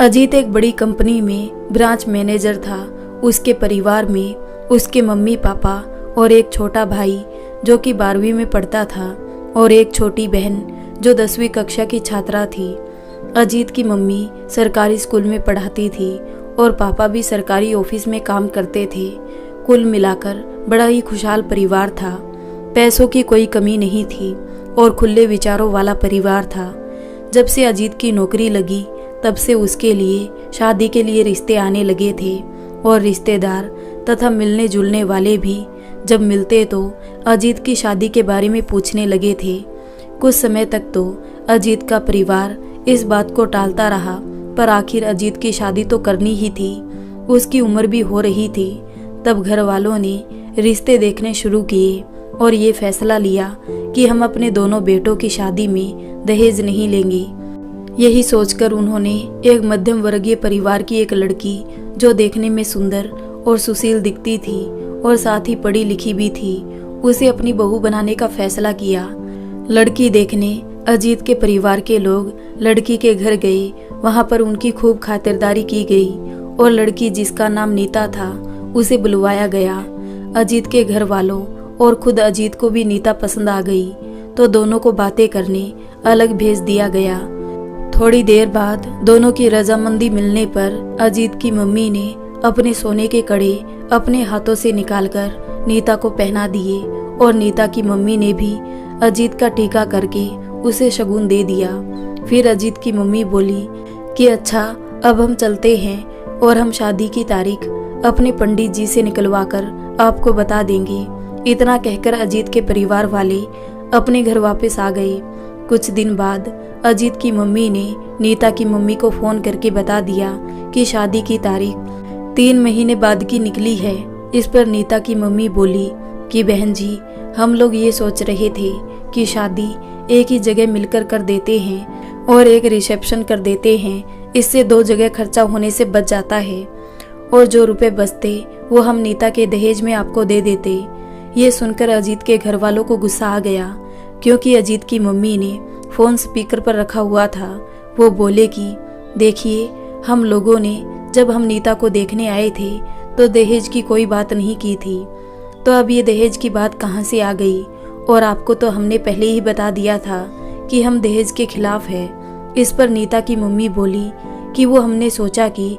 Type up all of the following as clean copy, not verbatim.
अजीत एक बड़ी कंपनी में ब्रांच मैनेजर था। उसके परिवार में उसके मम्मी पापा और एक छोटा भाई जो कि 12वीं में पढ़ता था और एक छोटी बहन जो 10वीं कक्षा की छात्रा थी। अजीत की मम्मी सरकारी स्कूल में पढ़ाती थी और पापा भी सरकारी ऑफिस में काम करते थे। कुल मिलाकर बड़ा ही खुशहाल परिवार था। पैसों की कोई कमी नहीं थी और खुले विचारों वाला परिवार था। जब से अजीत की नौकरी लगी तब से उसके लिए शादी के लिए रिश्ते आने लगे थे और रिश्तेदार तथा मिलने जुलने वाले भी जब मिलते तो अजीत की शादी के बारे में पूछने लगे थे। कुछ समय तक तो अजीत का परिवार इस बात को टालता रहा, पर आखिर अजीत की शादी तो करनी ही थी। उसकी उम्र भी हो रही थी। तब घर वालों ने रिश्ते देखने शुरू किए और ये फैसला लिया कि हम अपने दोनों बेटों की शादी में दहेज नहीं लेंगे। यही सोचकर उन्होंने एक मध्यम वर्गीय परिवार की एक लड़की जो देखने में सुंदर और सुशील दिखती थी और साथ ही पढ़ी लिखी भी थी, उसे अपनी बहू बनाने का फैसला किया। लड़की देखने अजीत के परिवार के लोग लड़की के घर गए। वहां पर उनकी खूब खातिरदारी की गई और लड़की जिसका नाम नीता था उसे बुलवाया गया। अजीत के घर वालों और खुद अजीत को भी नीता पसंद आ गई तो दोनों को बातें करने अलग भेज दिया गया। थोड़ी देर बाद दोनों की रजामंदी मिलने पर अजीत की मम्मी ने अपने सोने के कड़े अपने हाथों से निकालकर नीता को पहना दिए और नीता की मम्मी ने भी अजीत का टीका करके उसे शगुन दे दिया। फिर अजीत की मम्मी बोली कि अच्छा, अब हम चलते हैं और हम शादी की तारीख अपने पंडित जी से निकलवाकर आपको बता देंगे। इतना कहकर अजीत के परिवार वाले अपने घर वापस आ गए। कुछ दिन बाद अजीत की मम्मी ने नीता की मम्मी को फोन करके बता दिया कि शादी की तारीख 3 महीने बाद की निकली है। इस पर नीता की मम्मी बोली कि बहन जी, हम लोग ये सोच रहे थे कि शादी एक ही जगह मिलकर कर देते हैं और एक रिसेप्शन कर देते हैं। इससे 2 जगह खर्चा होने से बच जाता है और जो रुपए बचते वो हम नीता के दहेज में आपको दे देते। ये सुनकर अजीत के घर वालों को गुस्सा आ गया, क्योंकि अजीत की मम्मी ने फोन स्पीकर पर रखा हुआ था। वो बोले कि देखिए, हम लोगों ने जब हम नीता को देखने आए थे तो दहेज की कोई बात नहीं की थी, तो अब ये दहेज की बात कहाँ से आ गई? और आपको तो हमने पहले ही बता दिया था कि हम दहेज के खिलाफ है। इस पर नीता की मम्मी बोली कि वो हमने सोचा कि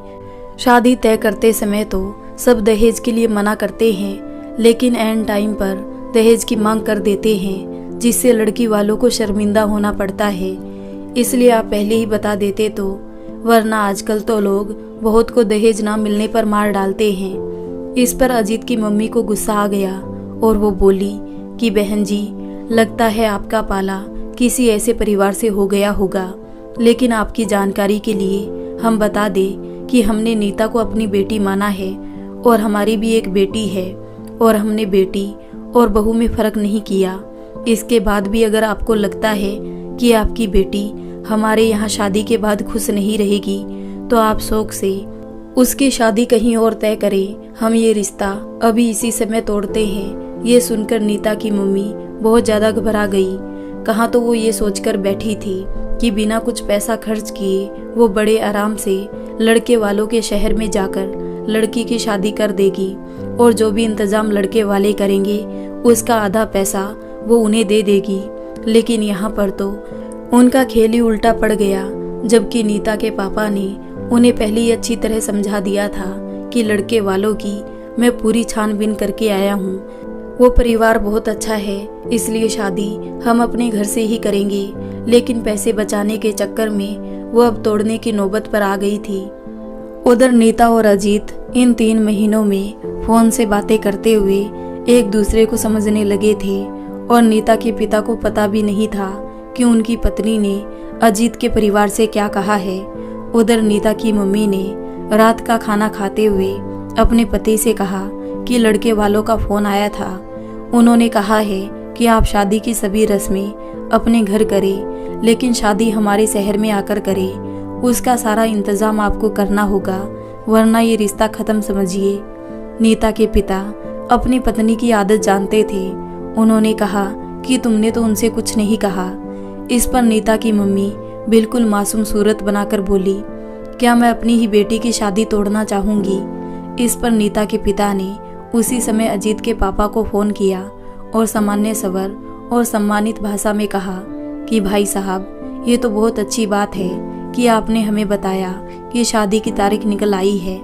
शादी तय करते समय तो सब दहेज के लिए मना करते हैं, लेकिन एंड टाइम पर दहेज की मांग कर देते हैं, जिससे लड़की वालों को शर्मिंदा होना पड़ता है। इसलिए आप पहले ही बता देते तो, वरना आजकल तो लोग बहुत को दहेज ना मिलने पर मार डालते हैं। इस पर अजीत की मम्मी को गुस्सा आ गया और वो बोली कि बहन जी, लगता है आपका पाला किसी ऐसे परिवार से हो गया होगा, लेकिन आपकी जानकारी के लिए हम बता दें कि हमने नीता को अपनी बेटी माना है और हमारी भी एक बेटी है और हमने बेटी और बहू में फर्क नहीं किया। इसके बाद भी अगर आपको लगता है कि आपकी बेटी हमारे यहाँ शादी के बाद खुश नहीं रहेगी तो आप शौक से उसकी शादी कहीं और तय करें। हम ये रिश्ता अभी इसी समय तोड़ते हैं। ये सुनकर नीता की मम्मी बहुत ज्यादा घबरा गई। कहाँ तो वो ये सोचकर बैठी थी कि बिना कुछ पैसा खर्च किए वो बड़े आराम से लड़के वालों के शहर में जाकर लड़की की शादी कर देगी और जो भी इंतजाम लड़के वाले करेंगे उसका आधा पैसा वो उन्हें दे देगी। लेकिन यहाँ पर तो उनका खेल ही उल्टा पड़ गया, जबकि नीता के पापा ने उन्हें पहले ही अच्छी तरह समझा दिया था कि लड़के वालों की मैं पूरी छानबीन करके आया हूँ। वो परिवार बहुत अच्छा है, इसलिए शादी हम अपने घर से ही करेंगे। लेकिन पैसे बचाने के चक्कर में वो अब तोड़ने की नौबत पर आ गई थी। उधर नीता और अजीत इन 3 महीनों में फोन से बातें करते हुए एक दूसरे को समझने लगे थे और नीता के पिता को पता भी नहीं था कि उनकी पत्नी ने अजीत के परिवार से क्या कहा है। उधर नीता की मम्मी ने रात का खाना खाते हुए अपने पति से कहा कि लड़के वालों का फोन आया था। उन्होंने कहा है कि आप शादी की सभी रस्में अपने घर करें, लेकिन शादी हमारे शहर में आकर करें। उसका सारा इंतजाम आपको करना होगा, वरना ये रिश्ता खत्म समझिए। नीता के पिता अपनी पत्नी की आदत जानते थे। उन्होंने कहा कि तुमने तो उनसे कुछ नहीं कहा। इस पर नीता की मम्मी बिल्कुल मासूम सूरत बनाकर बोली क्या मैं अपनी ही बेटी की शादी तोड़ना चाहूँगी? इस पर नीता के पिता ने उसी समय अजीत के पापा को फ़ोन किया और सामान्य स्वर और सम्मानित भाषा में कहा कि भाई साहब, ये तो बहुत अच्छी बात है कि आपने हमें बताया कि शादी की तारीख निकल आई है।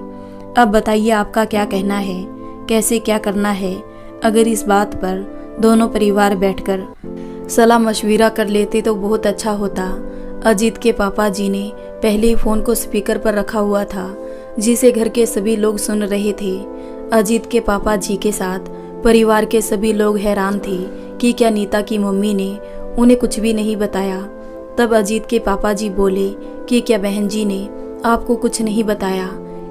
अब बताइए आपका क्या कहना है, कैसे क्या करना है। अगर इस बात पर दोनों परिवार बैठकर सलाह मशविरा कर लेते तो बहुत अच्छा होता। अजीत के पापा जी ने पहले ही फ़ोन को स्पीकर पर रखा हुआ था, जिसे घर के सभी लोग सुन रहे थे। अजीत के पापा जी के साथ परिवार के सभी लोग हैरान थे कि क्या नीता की मम्मी ने उन्हें कुछ भी नहीं बताया। तब अजीत के पापा जी बोले कि क्या बहन जी ने आपको कुछ नहीं बताया?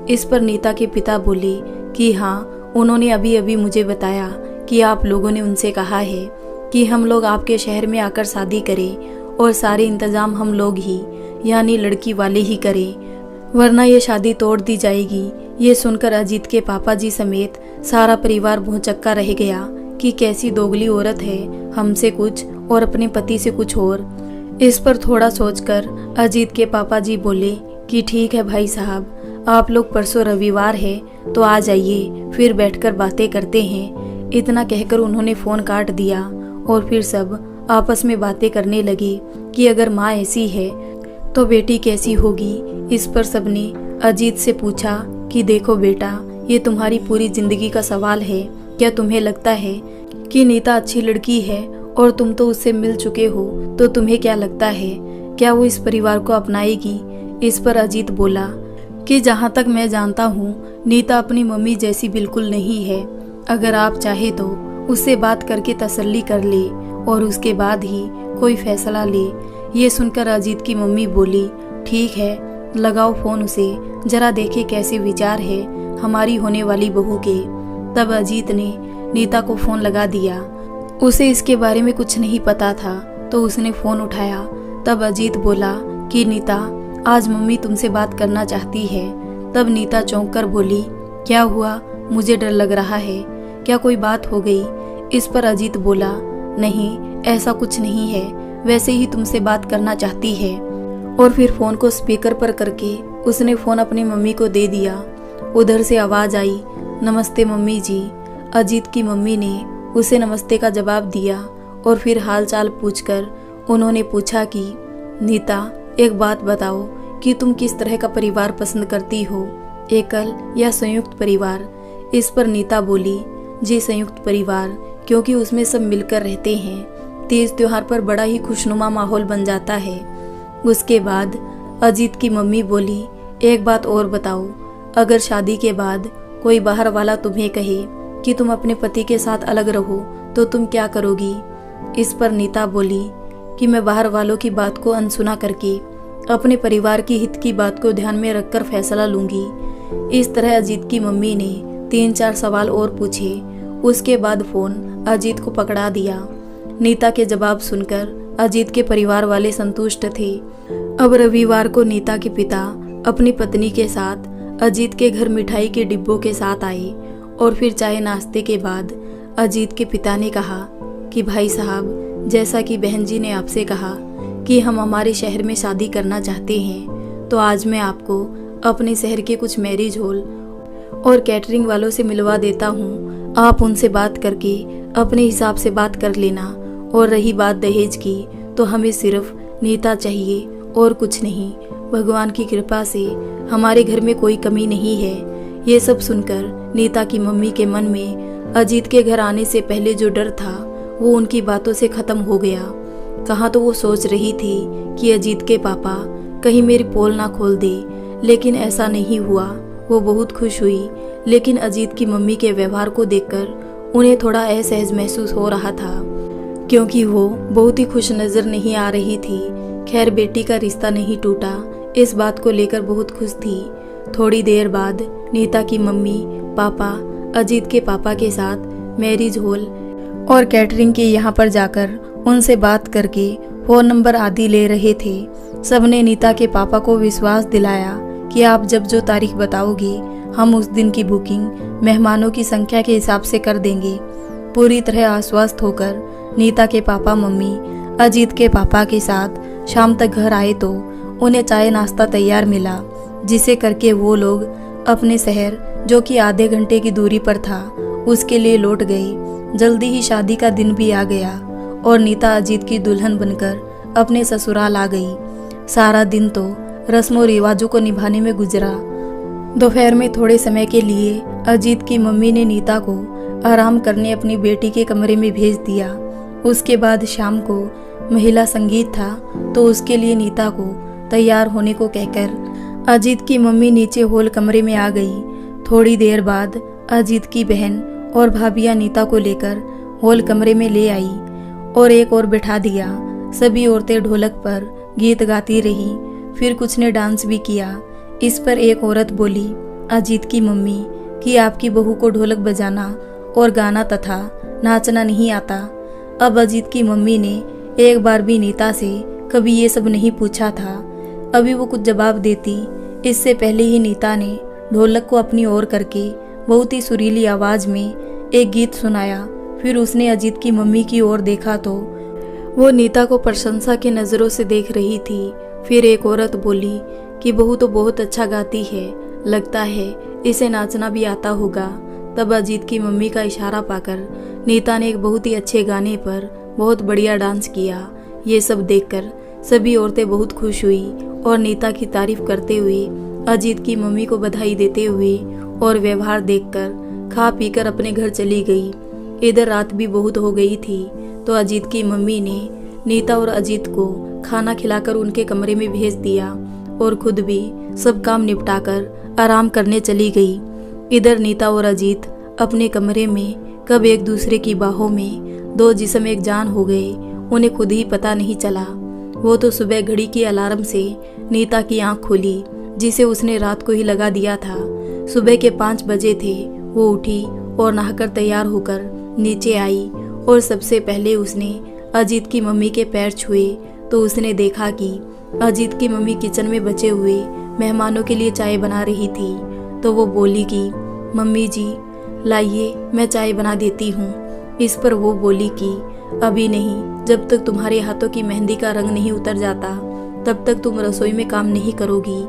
इस पर नीता के पिता बोले कि हाँ, उन्होंने अभी अभी मुझे बताया कि आप लोगों ने उनसे कहा है कि हम लोग आपके शहर में आकर शादी करें और सारे इंतजाम हम लोग ही, यानी लड़की वाले ही करें, वरना ये शादी तोड़ दी जाएगी। ये सुनकर अजीत के पापा जी समेत सारा परिवार भौचक्का रह गया कि कैसी दोगली औरत है, हमसे कुछ और अपने पति से कुछ और। इस पर थोड़ा सोचकर अजीत के पापा जी बोले कि ठीक है भाई साहब, आप लोग परसों रविवार है तो आ जाइए, फिर बैठकर बातें करते हैं। इतना कहकर उन्होंने फ़ोन काट दिया और फिर सब आपस में बातें करने लगे कि अगर माँ ऐसी है तो बेटी कैसी होगी। इस पर सबने अजीत से पूछा कि देखो बेटा, ये तुम्हारी पूरी जिंदगी का सवाल है। क्या तुम्हें लगता है कि नीता अच्छी लड़की है और तुम तो उससे मिल चुके हो, तो तुम्हें क्या लगता है क्या वो इस परिवार को अपनाएगी? इस पर अजीत बोला कि जहाँ तक मैं जानता हूँ नीता अपनी मम्मी जैसी बिल्कुल नहीं है। अगर आप चाहे तो उससे बात करके तसल्ली कर ले और उसके बाद ही कोई फैसला ले। ये सुनकर अजीत की मम्मी बोली ठीक है, लगाओ फ़ोन उसे, जरा देखे कैसे विचार है हमारी होने वाली बहू के। तब अजीत ने नीता को फ़ोन लगा दिया। उसे इसके बारे में कुछ नहीं पता था तो उसने फ़ोन उठाया। तब अजीत बोला कि नीता, आज मम्मी तुमसे बात करना चाहती है। तब नीता चौंक कर बोली क्या हुआ? मुझे डर लग रहा है, क्या कोई बात हो गई? इस पर अजीत बोला नहीं, ऐसा कुछ नहीं है, वैसे ही तुमसे बात करना चाहती है। और फिर फ़ोन को स्पीकर पर करके उसने फ़ोन अपनी मम्मी को दे दिया। उधर से आवाज़ आई नमस्ते मम्मी जी। अजीत की मम्मी ने उसे नमस्ते का जवाब दिया और फिर हाल चाल पूछकर उन्होंने पूछा कि नीता, एक बात बताओ कि तुम किस तरह का परिवार पसंद करती हो, एकल या संयुक्त परिवार? इस पर नीता बोली जी संयुक्त परिवार, क्योंकि उसमें सब मिलकर रहते हैं। तीज त्योहार पर बड़ा ही खुशनुमा माहौल बन जाता है। उसके बाद अजीत की मम्मी बोली एक बात और बताओ, अगर शादी के बाद कोई बाहर वाला तुम्हें कहे कि तुम अपने पति के साथ अलग रहो तो तुम क्या करोगी? इस पर नीता बोली कि मैं बाहर वालों की बात को अनसुना करके अपने परिवार की हित की बात को ध्यान में रखकर फैसला लूंगी। इस तरह अजीत की मम्मी ने 3-4 सवाल और पूछे। उसके बाद फ़ोन अजीत को पकड़ा दिया। नीता के जवाब सुनकर अजीत के परिवार वाले संतुष्ट थे। अब रविवार को नीता के पिता अपनी पत्नी के साथ अजीत के घर मिठाई के डिब्बों के साथ आए और फिर चाय नाश्ते के बाद अजीत के पिता ने कहा कि भाई साहब, जैसा कि बहन जी ने आपसे कहा कि हम हमारे शहर में शादी करना चाहते हैं, तो आज मैं आपको अपने शहर के कुछ मैरिज हॉल और कैटरिंग वालों से मिलवा देता हूँ। आप उनसे बात करके अपने हिसाब से बात कर लेना। और रही बात दहेज की, तो हमें सिर्फ नीता चाहिए और कुछ नहीं। भगवान की कृपा से हमारे घर में कोई कमी नहीं है। ये सब सुनकर नीता की मम्मी के मन में अजीत के घर आने से पहले जो डर था वो उनकी बातों से खत्म हो गया। कहाँ तो वो सोच रही थी कि अजीत के पापा कहीं मेरी पोल ना खोल दे, लेकिन ऐसा नहीं हुआ। वो बहुत खुश हुई, लेकिन अजीत की मम्मी के व्यवहार को देखकर उन्हें थोड़ा असहज महसूस हो रहा था, क्योंकि वो बहुत ही खुश नजर नहीं आ रही थी। खैर, बेटी का रिश्ता नहीं टूटा, इस बात को लेकर बहुत खुश थी। थोड़ी देर बाद नीता की मम्मी पापा अजीत के पापा के साथ मैरिज हॉल और कैटरिंग के यहाँ पर जाकर उनसे बात करके फ़ोन नंबर आदि ले रहे थे। सबने नीता के पापा को विश्वास दिलाया कि आप जब जो तारीख बताओगे हम उस दिन की बुकिंग मेहमानों की संख्या के हिसाब से कर देंगे। पूरी तरह आश्वस्त होकर नीता के पापा मम्मी अजीत के पापा के साथ शाम तक घर आए तो उन्हें चाय नाश्ता तैयार मिला। जिसे करके वो लोग अपने शहर, जो कि आधे घंटे की दूरी पर था, उसके लिए लौट गए। जल्दी ही शादी का दिन भी आ गया और नीता अजीत की दुल्हन बनकर अपने ससुराल आ गई। सारा दिन तो रस्मों रिवाजों को निभाने में गुजरा। दोपहर में थोड़े समय के लिए अजीत की मम्मी ने नीता को आराम करने अपनी बेटी के कमरे में भेज दिया। उसके बाद शाम को महिला संगीत था, तो उसके लिए नीता को तैयार होने को कहकर अजीत की मम्मी नीचे हॉल कमरे में आ गई। थोड़ी देर बाद अजीत की बहन और भाभियां नीता को लेकर हॉल कमरे में ले आई और एक और बिठा दिया। सभी औरतें ढोलक पर गीत गाती रही, फिर कुछ ने डांस भी किया। इस पर एक औरत बोली अजीत की मम्मी कि आपकी बहू को ढोलक बजाना और गाना तथा नाचना नहीं आता। अब अजीत की मम्मी ने एक बार भी नीता से कभी ये सब नहीं पूछा था। अभी वो कुछ जवाब देती, इससे पहले ही नीता ने ढोलक को अपनी ओर करके बहुत ही सुरीली आवाज में एक गीत सुनाया। फिर उसने अजीत की मम्मी की ओर देखा तो वो नीता को प्रशंसा की नज़रों से देख रही थी। फिर एक औरत बोली कि बहू तो बहुत अच्छा गाती है, लगता है इसे नाचना भी आता होगा। तब अजीत की मम्मी का इशारा पाकर नीता ने एक बहुत ही अच्छे गाने पर बहुत बढ़िया डांस किया। ये सब देखकर सभी औरतें बहुत खुश हुई और नीता की तारीफ करते हुए, अजीत की मम्मी को बधाई देते हुए और व्यवहार देखकर खा पीकर अपने घर चली गई। इधर रात भी बहुत हो गई थी, तो अजीत की मम्मी ने नीता और अजीत को खाना खिलाकर उनके कमरे में भेज दिया और खुद भी सब काम निपटाकर आराम करने चली गई। इधर नीता और अजीत अपने कमरे में कब एक दूसरे की बाहों में दो जिस्म एक जान हो गए, उन्हें खुद ही पता नहीं चला। वो तो सुबह घड़ी की अलार्म से नीता की आंख खुली, जिसे उसने रात को ही लगा दिया था। सुबह के 5 बजे थे। वो उठी और नहाकर तैयार होकर नीचे आई और सबसे पहले उसने अजीत की मम्मी के पैर छुए, तो उसने देखा कि अजीत की मम्मी किचन में बचे हुए मेहमानों के लिए चाय बना रही थी। तो वो बोली कि मम्मी जी लाइए, मैं चाय बना देती हूँ। इस पर वो बोली कि अभी नहीं, जब तक तुम्हारे हाथों की मेहंदी का रंग नहीं उतर जाता तब तक तुम रसोई में काम नहीं करोगी।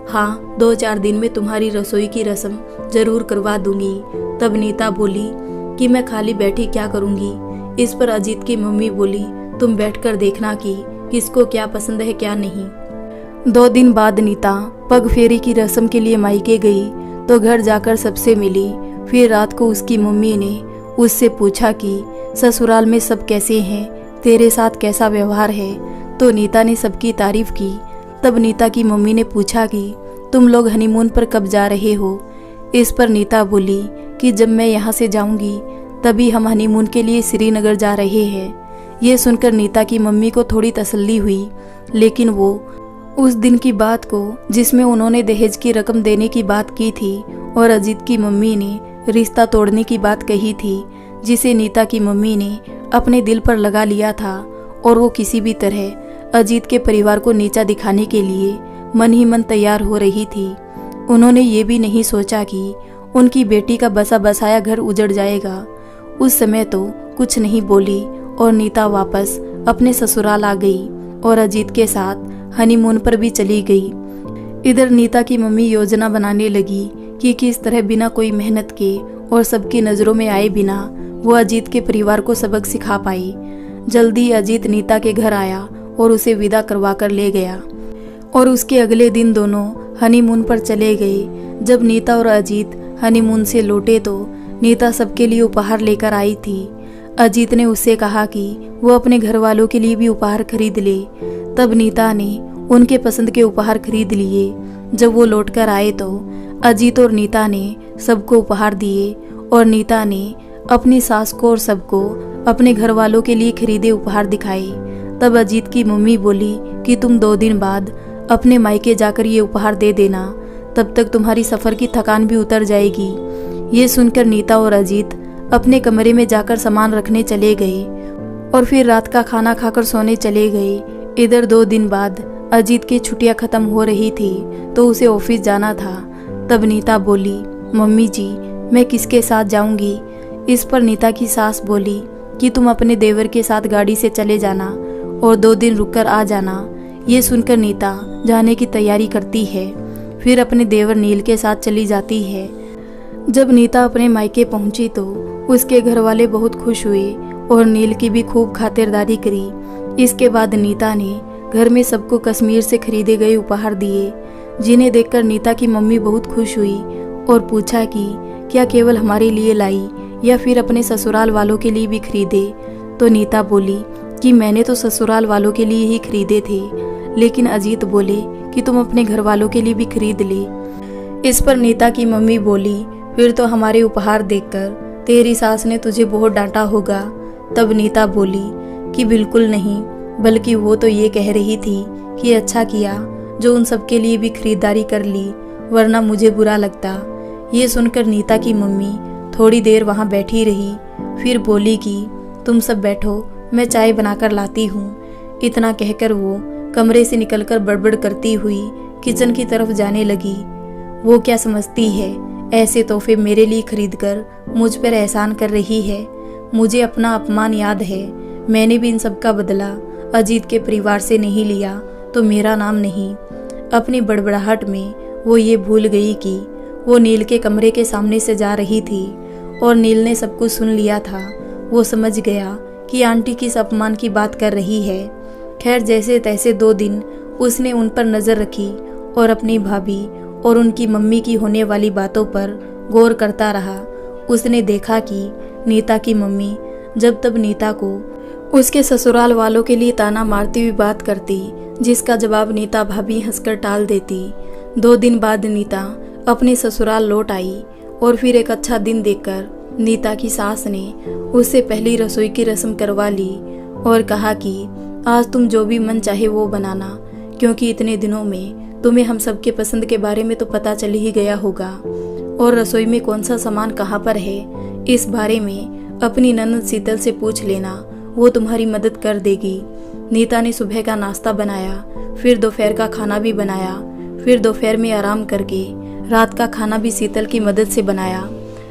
हाँ, 2-4 दिन में तुम्हारी रसोई की रस्म जरूर करवा दूंगी। तब नीता बोली कि मैं खाली बैठी क्या करूंगी। इस पर अजीत की मम्मी बोली तुम बैठकर देखना कि किसको क्या पसंद है क्या नहीं। 2 दिन बाद नीता पग फेरी की रस्म के लिए मायके गई, तो घर जाकर सबसे मिली। फिर रात को उसकी मम्मी ने उससे पूछा कि ससुराल में सब कैसे हैं, तेरे साथ कैसा व्यवहार है। तो नीता ने सबकी तारीफ की। तब नीता की मम्मी ने पूछा कि तुम लोग हनीमून पर कब जा रहे हो। इस पर नीता बोली कि जब मैं यहाँ से जाऊंगी तभी हम हनीमून के लिए श्रीनगर जा रहे हैं। ये सुनकर नीता की मम्मी को थोड़ी तसल्ली हुई, लेकिन वो उस दिन की बात को जिसमें उन्होंने दहेज की रकम देने की बात की थी और अजीत की मम्मी ने रिश्ता तोड़ने की बात कही थी, जिसे नीता की मम्मी ने अपने दिल पर लगा लिया था और वो किसी भी तरह अजीत के परिवार को नीचा दिखाने के लिए मन ही मन तैयार हो रही थी। उन्होंने ये भी नहीं सोचा कि उनकी बेटी का बसा बसाया घर उजड़ जाएगा। उस समय तो कुछ नहीं बोली और नीता वापस अपने ससुराल आ गई और अजीत के साथ हनीमून पर भी चली गई। इधर नीता की मम्मी योजना बनाने लगी कि किस तरह बिना कोई मेहनत के और सबकी नज़रों में आए बिना वो अजीत के परिवार को सबक सिखा पाई। जल्दी अजीत नीता के घर आया और उसे विदा करवा कर ले गया और उसके अगले दिन दोनों हनीमून पर चले गए। जब नीता और अजीत हनीमून से लौटे तो नीता सबके लिए उपहार लेकर आई थी। अजीत ने उससे कहा कि वो अपने घर वालों के लिए भी उपहार खरीद ले। तब नीता ने उनके पसंद के उपहार खरीद लिए। जब वो लौटकर आए तो अजीत और नीता ने सबको उपहार दिए और नीता ने अपनी सास को और सबको अपने घर वालों के लिए खरीदे उपहार दिखाए। तब अजीत की मम्मी बोली कि तुम 2 दिन बाद अपने मायके जाकर ये उपहार दे देना, तब तक तुम्हारी सफ़र की थकान भी उतर जाएगी। ये सुनकर नीता और अजीत अपने कमरे में जाकर सामान रखने चले गए और फिर रात का खाना खाकर सोने चले गए। इधर 2 दिन बाद अजीत की छुट्टियां खत्म हो रही थी, तो उसे ऑफिस जाना था। तब नीता बोली मम्मी जी मैं किसके साथ जाऊंगी। इस पर नीता की सास बोली कि तुम अपने देवर के साथ गाड़ी से चले जाना और 2 दिन रुककर आ जाना। ये सुनकर नीता जाने की तैयारी करती है। फिर अपने देवर नील के साथ चली जाती है। जब नीता अपने मायके पहुंची तो उसके घर वाले बहुत खुश हुए और नील की भी खूब खातिरदारी करी। इसके बाद नीता ने घर में सबको कश्मीर से खरीदे गए उपहार दिए, जिन्हें देखकर नीता की मम्मी बहुत खुश हुई और पूछा कि क्या केवल हमारे लिए लाई या फिर अपने ससुराल वालों के लिए भी खरीदे। तो नीता बोली कि मैंने तो ससुराल वालों के लिए ही खरीदे थे, लेकिन अजीत बोले कि तुम अपने घर वालों के लिए भी खरीद ले। इस पर नीता की मम्मी बोली, फिर तो हमारे उपहार देखकर तेरी सास ने तुझे बहुत डांटा होगा। तब नीता बोली कि बिल्कुल नहीं, बल्कि वो तो ये कह रही थी कि अच्छा किया जो उन सब के लिए भी खरीदारी कर ली, वरना मुझे बुरा लगता। ये सुनकर नीता की मम्मी थोड़ी देर वहाँ बैठी रही, फिर बोली कि तुम सब बैठो, मैं चाय बनाकर लाती हूँ। इतना कहकर वो कमरे से निकलकर बड़बड़ करती हुई किचन की तरफ जाने लगी। वो क्या समझती है, ऐसे तोहफे मेरे लिए खरीदकर मुझ पर एहसान कर रही है। मुझे अपना अपमान याद है, मैंने भी इन सब का बदला अजीत के परिवार से नहीं लिया तो मेरा नाम नहीं। अपनी बड़बड़ाहट में वो ये भूल गई कि वो नील के कमरे के सामने से जा रही थी और नील ने सब कुछ सुन लिया था। वो समझ गया कि आंटी किस अपमान की बात कर रही है। खैर, जैसे तैसे 2 दिन उसने उन पर नज़र रखी और अपनी भाभी और उनकी मम्मी की होने वाली बातों पर गौर करता रहा। उसने देखा कि नीता की मम्मी जब तब नीता को उसके ससुराल वालों के लिए ताना मारती हुई बात करती, जिसका जवाब नीता भाभी हंसकर टाल देती। 2 दिन बाद नीता अपने ससुराल लौट आई और फिर एक अच्छा दिन देखकर नीता की सास ने उससे पहली रसोई की रस्म करवा ली और कहा कि आज तुम जो भी मन चाहे वो बनाना, क्योंकि इतने दिनों में तुम्हें हम सबके पसंद के बारे में तो पता चल ही गया होगा, और रसोई में कौन सा सामान कहाँ पर है इस बारे में अपनी ननद शीतल से पूछ लेना, वो तुम्हारी मदद कर देगी। नीता ने सुबह का नाश्ता बनाया, फिर दोपहर का खाना भी बनाया, फिर दोपहर में आराम करके रात का खाना भी शीतल की मदद से बनाया।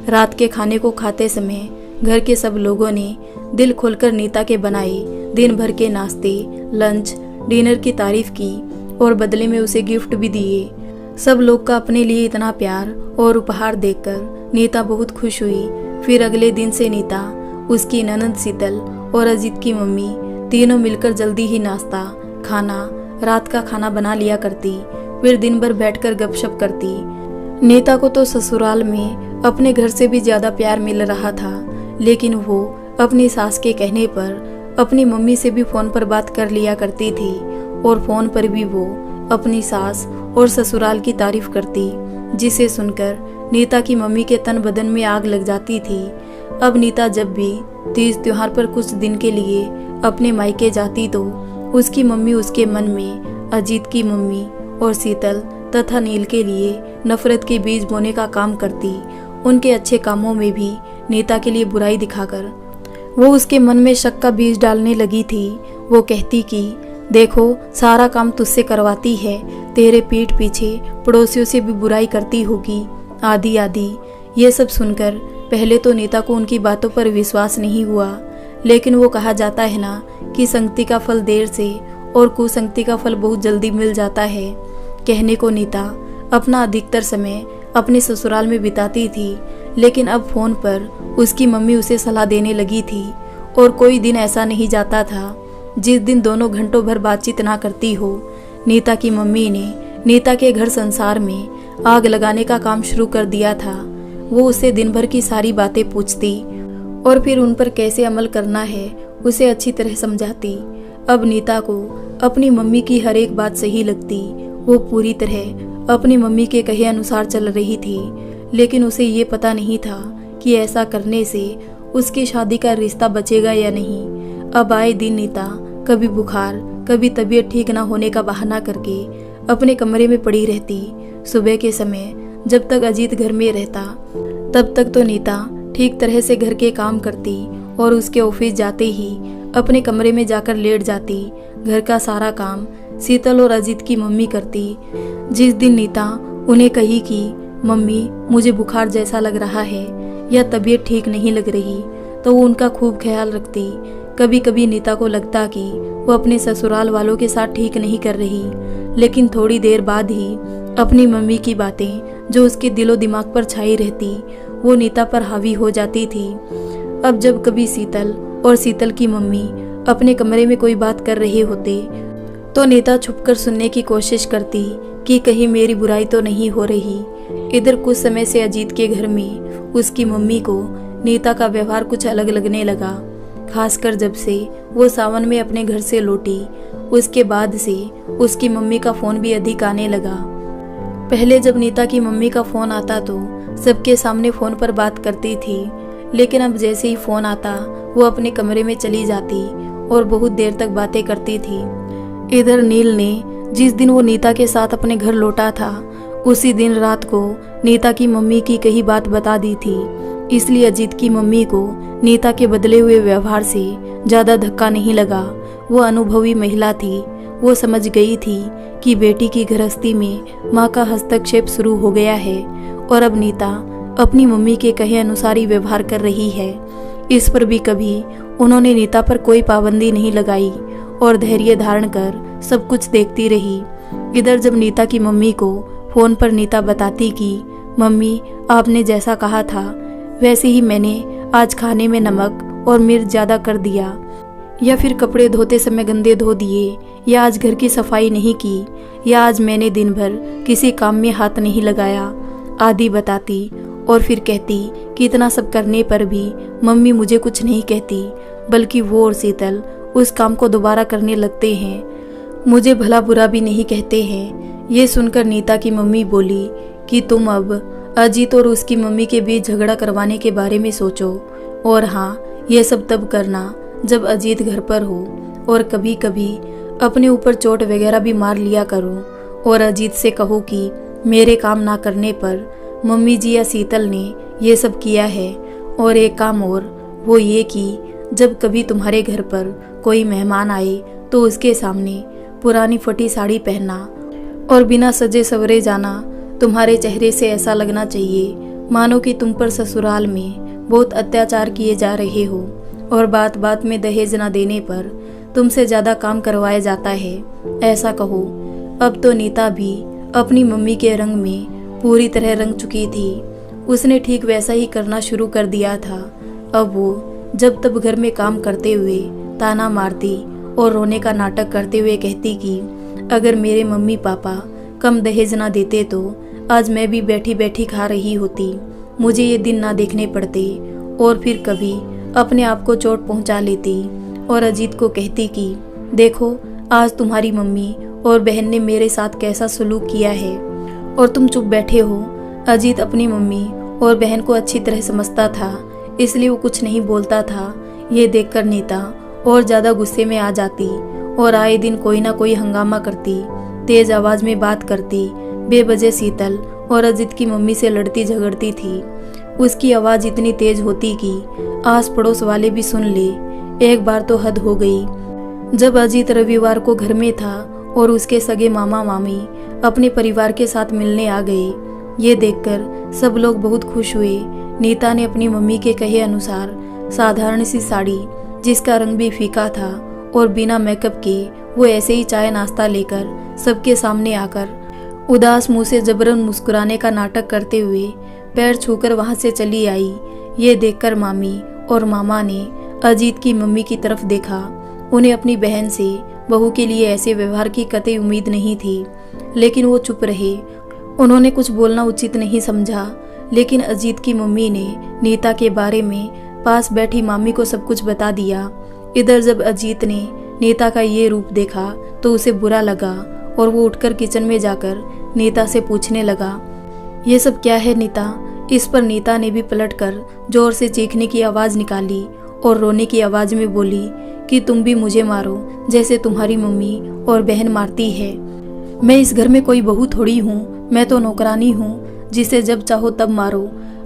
रात के खाने को खाते समय घर के सब लोगों ने दिल खोलकर नीता के बनाए दिन भर के नाश्ते, लंच, डिनर की तारीफ की और बदले में उसे गिफ्ट भी दिए। सब लोग का अपने लिए इतना प्यार और उपहार देखकर नीता बहुत खुश हुई। फिर अगले दिन से नीता, उसकी ननद शीतल और अजीत की मम्मी तीनों मिलकर जल्दी ही नाश्ता, खाना, रात का खाना बना लिया करती, फिर दिन भर बैठकर गपशप करती। नीता को तो ससुराल में अपने घर से भी ज्यादा प्यार मिल रहा था, लेकिन वो अपनी सास के कहने पर अपनी मम्मी से भी फोन पर बात कर लिया करती थी और फोन पर भी वो अपनी सास और ससुराल की तारीफ करती, जिसे सुनकर नीता की मम्मी के तन बदन में आग लग जाती थी। अब नीता जब भी तीज त्योहार पर कुछ दिन के लिए अपने मायके जाती तो उसकी मम्मी उसके मन में अजीत की मम्मी और शीतल तथा नील के लिए नफरत के बीज बोने का काम करती। उनके अच्छे कामों में भी नीता के लिए बुराई दिखाकर वो उसके मन में शक का बीज डालने लगी थी। वो कहती कि देखो, सारा काम तुझसे करवाती है, तेरे पीठ पीछे पड़ोसियों से भी बुराई करती होगी, आदि आदि। ये सब सुनकर पहले तो नीता को उनकी बातों पर विश्वास नहीं हुआ, लेकिन वो कहा जाता है ना कि संगति का फल देर से और कुसंगति का फल बहुत जल्दी मिल जाता है। कहने को नीता अपना अधिकतर समय अपने ससुराल में बिताती थी, लेकिन अब फोन पर उसकी मम्मी उसे सलाह देने लगी थी और कोई दिन ऐसा नहीं जाता था जिस दिन दोनों घंटों भर बातचीत ना करती हो। नीता की मम्मी ने नीता के घर संसार में आग लगाने का काम शुरू कर दिया था। वो उसे दिन भर की सारी बातें पूछती और फिर उन पर कैसे अमल करना है उसे अच्छी तरह समझाती। अब नीता को अपनी मम्मी की हर एक बात सही लगती। वो पूरी तरह अपनी मम्मी के कहे अनुसार चल रही थी, लेकिन उसे ये पता नहीं था कि ऐसा करने से उसकी शादी का रिश्ता बचेगा या नहीं। अब आए दिन नीता कभी बुखार, कभी तबीयत ठीक न होने का बहाना करके अपने कमरे में पड़ी रहती। सुबह के समय जब तक अजीत घर में रहता तब तक तो नीता ठीक तरह से घर के काम करती और उसके ऑफिस जाते ही अपने कमरे में जाकर लेट जाती। घर का सारा काम शीतल और अजीत की मम्मी करती। जिस दिन नीता उन्हें कही कि मम्मी, मुझे बुखार जैसा लग रहा है या तबीयत ठीक नहीं लग रही, तो वो उनका खूब ख्याल रखती। कभी कभी नीता को लगता कि वो अपने ससुराल वालों के साथ ठीक नहीं कर रही, लेकिन थोड़ी देर बाद ही अपनी मम्मी की बातें जो उसके दिलो दिमाग पर छाई रहती वो नीता पर हावी हो जाती थी। अब जब कभी शीतल और शीतल की मम्मी अपने कमरे में कोई बात कर रहे होते तो नीता छुपकर सुनने की कोशिश करती कि कहीं मेरी बुराई तो नहीं हो रही। इधर कुछ समय से अजीत के घर में उसकी मम्मी को नीता का व्यवहार कुछ अलग लगने लगा, खासकर जब से वो सावन में अपने घर से लौटी। उसके बाद से उसकी मम्मी का फ़ोन भी अधिक आने लगा। पहले जब नीता की मम्मी का फ़ोन आता तो सबके सामने फ़ोन पर बात करती थी, लेकिन अब जैसे ही फ़ोन आता वो अपने कमरे में चली जाती और बहुत देर तक बातें करती थी। इधर नील ने जिस दिन वो नीता के साथ अपने घर लौटा था उसी दिन रात को नीता की मम्मी की कही बात बता दी थी, इसलिए अजीत की मम्मी को नीता के बदले हुए व्यवहार से ज़्यादा धक्का नहीं लगा। वो अनुभवी महिला थी, वो समझ गई थी कि बेटी की गृहस्थी में माँ का हस्तक्षेप शुरू हो गया है और अब नीता अपनी मम्मी के कहे अनुसार ही व्यवहार कर रही है। इस पर भी कभी उन्होंने नीता पर कोई पाबंदी नहीं लगाई और धैर्य धारण कर सब कुछ देखती रही। इधर जब नीता की मम्मी को फ़ोन पर नीता बताती कि मम्मी आपने जैसा कहा था वैसे ही मैंने आज खाने में नमक और मिर्च ज़्यादा कर दिया, या फिर कपड़े धोते समय गंदे धो दिए, या आज घर की सफाई नहीं की, या आज मैंने दिन भर किसी काम में हाथ नहीं लगाया आदि बताती और फिर कहती कि इतना सब करने पर भी मम्मी मुझे कुछ नहीं कहती, बल्कि वो और शीतल उस काम को दोबारा करने लगते हैं, मुझे भला बुरा भी नहीं कहते हैं। ये सुनकर नीता की मम्मी बोली कि तुम अब अजीत और उसकी मम्मी के बीच झगड़ा करवाने के बारे में सोचो, और हाँ ये सब तब करना जब अजीत घर पर हो, और कभी कभी अपने ऊपर चोट वगैरह भी मार लिया करो और अजीत से कहो कि मेरे काम ना करने पर मम्मी जी या शीतल ने ये सब किया है। और एक काम और, वो ये कि जब कभी तुम्हारे घर पर कोई मेहमान आए तो उसके सामने पुरानी फटी साड़ी पहनना और बिना सजे सवरे जाना। तुम्हारे चेहरे से ऐसा लगना चाहिए मानो कि तुम पर ससुराल में बहुत अत्याचार किए जा रहे हो और बात बात में दहेज न देने पर तुमसे ज़्यादा काम करवाया जाता है, ऐसा कहो। अब तो नीता भी अपनी मम्मी के रंग में पूरी तरह रंग चुकी थी। उसने ठीक वैसा ही करना शुरू कर दिया था। अब वो जब तब घर में काम करते हुए ताना मारती और रोने का नाटक करते हुए कहती कि अगर मेरे मम्मी पापा कम दहेज ना देते तो आज मैं भी बैठी बैठी खा रही होती, मुझे ये दिन ना देखने पड़ते। और फिर कभी अपने आप को चोट पहुंचा लेती और अजीत को कहती कि देखो आज तुम्हारी मम्मी और बहन ने मेरे साथ कैसा सलूक किया है और तुम चुप बैठे हो। अजीत अपनी मम्मी और बहन को अच्छी तरह समझता था, इसलिए वो कुछ नहीं बोलता था। ये देखकर नीता और ज़्यादा गुस्से में आ जाती और आए दिन कोई ना कोई हंगामा करती, तेज आवाज़ में बात करती, बेवजह शीतल और अजीत की मम्मी से लड़ती झगड़ती थी। उसकी आवाज़ इतनी तेज होती कि आस पड़ोस वाले भी सुन ले। एक बार तो हद हो गई जब अजीत रविवार को घर में था और उसके सगे मामा मामी अपने परिवार के साथ मिलने आ गए। ये देखकर सब लोग बहुत खुश हुए। नीता ने अपनी मम्मी के कहे अनुसार साधारण सी साड़ी जिसका रंग भी फीका था और बिना मेकअप के वो ऐसे ही चाय नाश्ता लेकर सबके सामने आकर उदास मुंह से जबरन मुस्कुराने का नाटक करते हुए पैर छूकर वहां से चली आई। ये देखकर मामी और मामा ने अजीत की मम्मी की तरफ देखा। उन्हें अपनी बहन से बहू के लिए ऐसे व्यवहार की कतई उम्मीद नहीं थी, लेकिन वो चुप रहे। उन्होंने कुछ बोलना उचित नहीं समझा, लेकिन अजीत की मम्मी ने नीता के बारे में पास बैठी मामी को सब कुछ बता दिया। इधर जब अजीत ने नीता का ये रूप देखा तो उसे बुरा लगा और वो उठकर किचन में जाकर नीता से पूछने लगा, ये सब क्या है नीता? इस पर नीता ने भी पलटकर जोर से चीखने की आवाज़ निकाली और रोने की आवाज़ में बोली कि तुम भी मुझे मारो जैसे तुम्हारी मम्मी और बहन मारती है। मैं इस घर में कोई बहू थोड़ी हूँ, मैं तो नौकरानी हूँ जिसे जब चाहो तब मारो।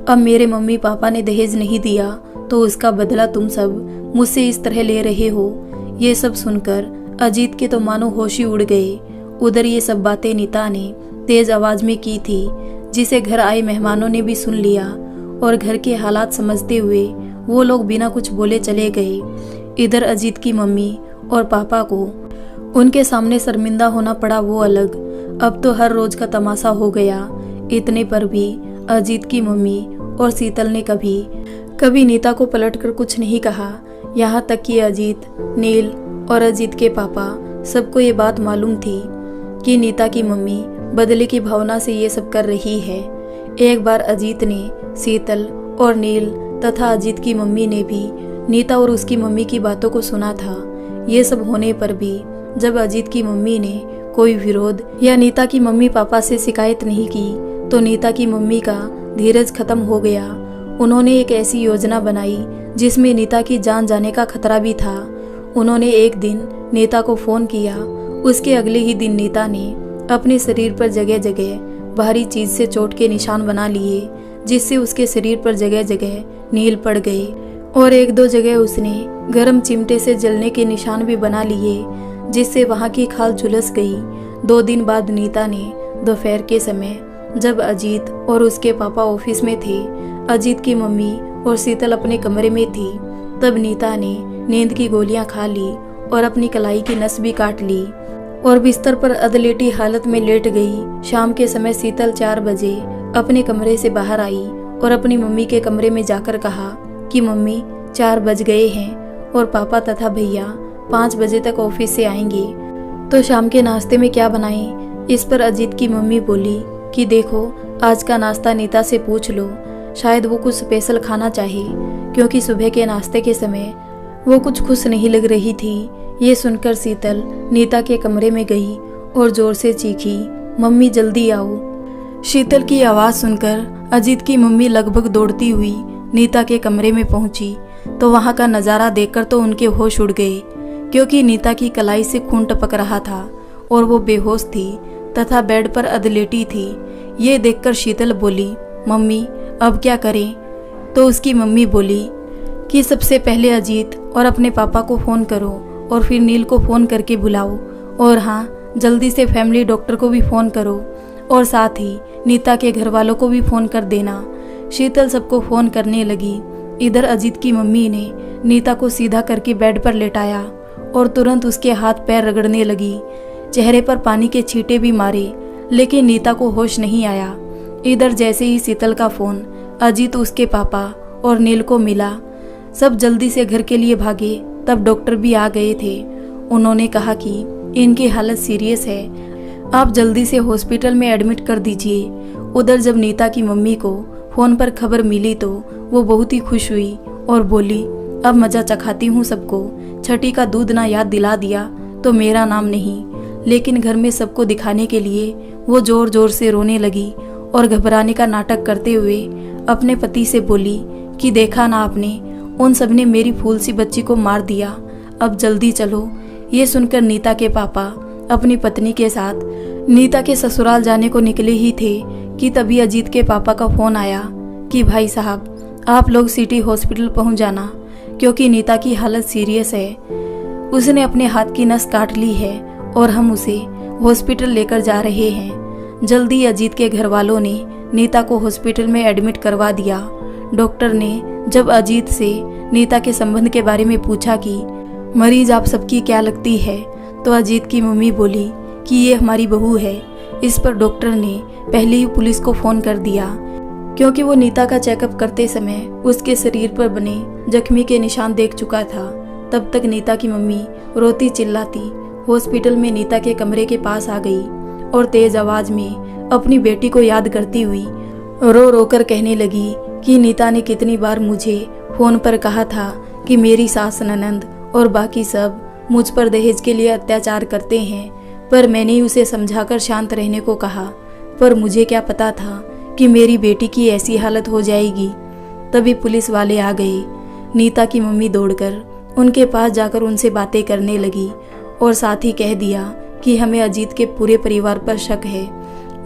अब मेरे मम्मी पापा ने दहेज नहीं दिया तो उसका बदला तुम सब मुझसे इस तरह ले रहे हो। ये सब सुनकर अजीत के तो मानो होश ही उड़ गए। उधर ये सब बातें नीता ने तेज आवाज में की थी, जिसे घर आए मेहमानों ने भी सुन लिया और घर के हालात समझते हुए वो लोग बिना कुछ बोले चले गए। इधर अजीत की मम्मी और पापा को उनके सामने शर्मिंदा होना पड़ा वो अलग, अब तो हर रोज का तमाशा हो गया। इतने पर भी अजीत की मम्मी और शीतल ने कभी नीता को पलटकर कुछ नहीं कहा। यहाँ तक कि अजीत, नील और अजीत के पापा सबको ये बात मालूम थी कि नीता की मम्मी बदले की भावना से ये सब कर रही है। एक बार अजीत ने, शीतल और नील तथा अजीत की मम्मी ने भी नीता और उसकी मम्मी की बातों को सुना था। ये सब होने पर भी जब अजीत की मम्मी ने कोई विरोध या नीता की मम्मी पापा से शिकायत नहीं की तो नीता की मम्मी का धीरज खत्म हो गया। उन्होंने एक ऐसी योजना बनाई जिसमें नीता की जान जाने का खतरा भी था। उन्होंने एक दिन नीता को फोन किया। उसके अगले ही दिन नीता ने अपने शरीर पर जगह जगह भारी चीज से चोट के निशान बना लिए, जिससे उसके शरीर पर जगह जगह नील पड़ गए और एक दो जगह उसने गर्म चिमटे से जलने के निशान भी बना लिए, जिससे वहां की खाल झुलस गई। 2 दिन बाद नीता ने दोपहर के समय जब अजीत और उसके पापा ऑफिस में थे, अजीत की मम्मी और शीतल अपने कमरे में थी, तब नीता ने नींद की गोलियां खा ली और अपनी कलाई की नस भी काट ली और बिस्तर पर अधलेटी हालत में लेट गई। शाम के समय शीतल 4 बजे अपने कमरे से बाहर आई और अपनी मम्मी के कमरे में जाकर कहा कि मम्मी 4 बज गए हैं और पापा तथा भैया 5 बजे तक ऑफिस से आएंगे, तो शाम के नाश्ते में क्या बनाएं। इस पर अजीत की मम्मी बोली कि देखो, आज का नाश्ता नीता से पूछ लो, शायद वो कुछ स्पेशल खाना चाहे, क्योंकि सुबह के नाश्ते के समय वो कुछ खुश नहीं लग रही थी। ये सुनकर शीतल नीता के कमरे में गई और जोर से चीखी, मम्मी जल्दी आओ। शीतल की आवाज सुनकर अजीत की मम्मी लगभग दौड़ती हुई नीता के कमरे में पहुंची तो वहां का नजारा देखकर तो उनके होश उड़ गए, क्योंकि नीता की कलाई से खून टपक रहा था और वो बेहोश थी तथा बेड पर अधलेटी थी। ये देखकर शीतल बोली, मम्मी अब क्या करें। तो उसकी मम्मी बोली कि सबसे पहले अजीत और अपने पापा को फ़ोन करो और फिर नील को फ़ोन करके बुलाओ, और हाँ, जल्दी से फैमिली डॉक्टर को भी फ़ोन करो और साथ ही नीता के घर वालों को भी फ़ोन कर देना। शीतल सबको फ़ोन करने लगी। इधर अजीत की मम्मी ने नीता को सीधा करके बेड पर लेटाया और तुरंत उसके हाथ पैर रगड़ने लगी। चेहरे पर पानी के छींटे भी मारे, लेकिन नीता को होश नहीं आया। इधर जैसे ही शीतल का फ़ोन अजीत, उसके पापा और नील को मिला, सब जल्दी से घर के लिए भागे। तब डॉक्टर भी आ गए थे। उन्होंने कहा कि इनकी हालत सीरियस है, आप जल्दी से हॉस्पिटल में एडमिट कर दीजिए। उधर जब नीता की मम्मी को फ़ोन पर खबर मिली तो वो बहुत ही खुश हुई और बोली, अब मज़ा चखाती हूँ सबको। छठी का दूध ना याद दिला दिया तो मेरा नाम नहीं। लेकिन घर में सबको दिखाने के लिए वो ज़ोर ज़ोर से रोने लगी और घबराने का नाटक करते हुए अपने पति से बोली कि देखा ना आपने, उन सब ने मेरी फूल सी बच्ची को मार दिया, अब जल्दी चलो। ये सुनकर नीता के पापा अपनी पत्नी के साथ नीता के ससुराल जाने को निकले ही थे कि तभी अजीत के पापा का फ़ोन आया कि भाई साहब, आप लोग सिटी हॉस्पिटल पहुंच जाना, क्योंकि नीता की हालत सीरियस है। उसने अपने हाथ की नस काट ली है और हम उसे हॉस्पिटल लेकर जा रहे हैं। जल्दी अजीत के घर वालों ने नीता को हॉस्पिटल में एडमिट करवा दिया। डॉक्टर ने जब अजीत से नीता के संबंध के बारे में पूछा कि मरीज आप सबकी क्या लगती है, तो अजीत की मम्मी बोली कि ये हमारी बहू है। इस पर डॉक्टर ने पहले ही पुलिस को फ़ोन कर दिया, क्योंकि वो नीता का चेकअप करते समय उसके शरीर पर बने जख्मी के निशान देख चुका था। तब तक नीता की मम्मी रोती चिल्लाती हॉस्पिटल में नीता के कमरे के पास आ गई और तेज आवाज में अपनी बेटी को याद करती हुई रो रो कर कहने लगी कि नीता ने कितनी बार मुझे फ़ोन पर कहा था कि मेरी सास, ननंद और बाकी सब मुझ पर दहेज के लिए अत्याचार करते हैं, पर मैंने उसे समझाकर शांत रहने को कहा, पर मुझे क्या पता था कि मेरी बेटी की ऐसी हालत हो जाएगी। तभी पुलिस वाले आ गए। नीता की मम्मी दौड़कर उनके पास जाकर उनसे बातें करने लगी और साथ ही कह दिया कि हमें अजीत के पूरे परिवार पर शक है।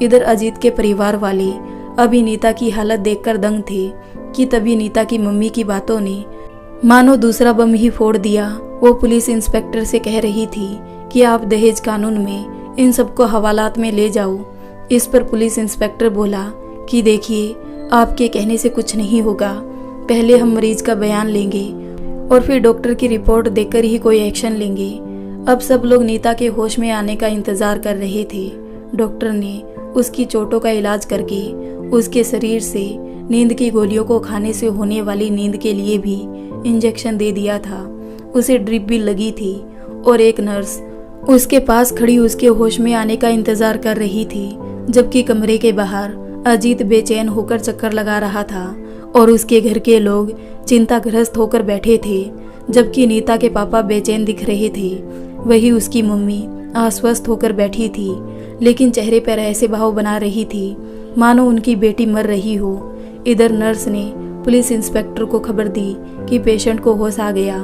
इधर अजीत के परिवार वाले अभी नीता की हालत देखकर दंग थे कि तभी नीता की मम्मी की बातों ने मानो दूसरा बम ही फोड़ दिया। वो पुलिस इंस्पेक्टर से कह रही थी कि आप दहेज कानून में इन सबको हवालात में ले जाओ। इस पर पुलिस इंस्पेक्टर बोला कि देखिए, आपके कहने से कुछ नहीं होगा, पहले हम मरीज का बयान लेंगे और फिर डॉक्टर की रिपोर्ट देखकर ही कोई एक्शन लेंगे। अब सब लोग नीता के होश में आने का इंतजार कर रहे थे। डॉक्टर ने उसकी चोटों का इलाज करके उसके शरीर से नींद की गोलियों को खाने से होने वाली नींद के लिए भी इंजेक्शन दे दिया था। उसे ड्रिप भी लगी थी और एक नर्स उसके पास खड़ी उसके होश में आने का इंतजार कर रही थी, जबकि कमरे के बाहर अजीत बेचैन होकर चक्कर लगा रहा था और उसके घर के लोग चिंताग्रस्त होकर बैठे थे। जबकि नीता के पापा बेचैन दिख रहे थे, वही उसकी मम्मी आश्वस्त होकर बैठी थी, लेकिन चेहरे पर ऐसे भाव बना रही थी मानो उनकी बेटी मर रही हो। इधर नर्स ने पुलिस इंस्पेक्टर को खबर दी कि पेशेंट को होश आ गया।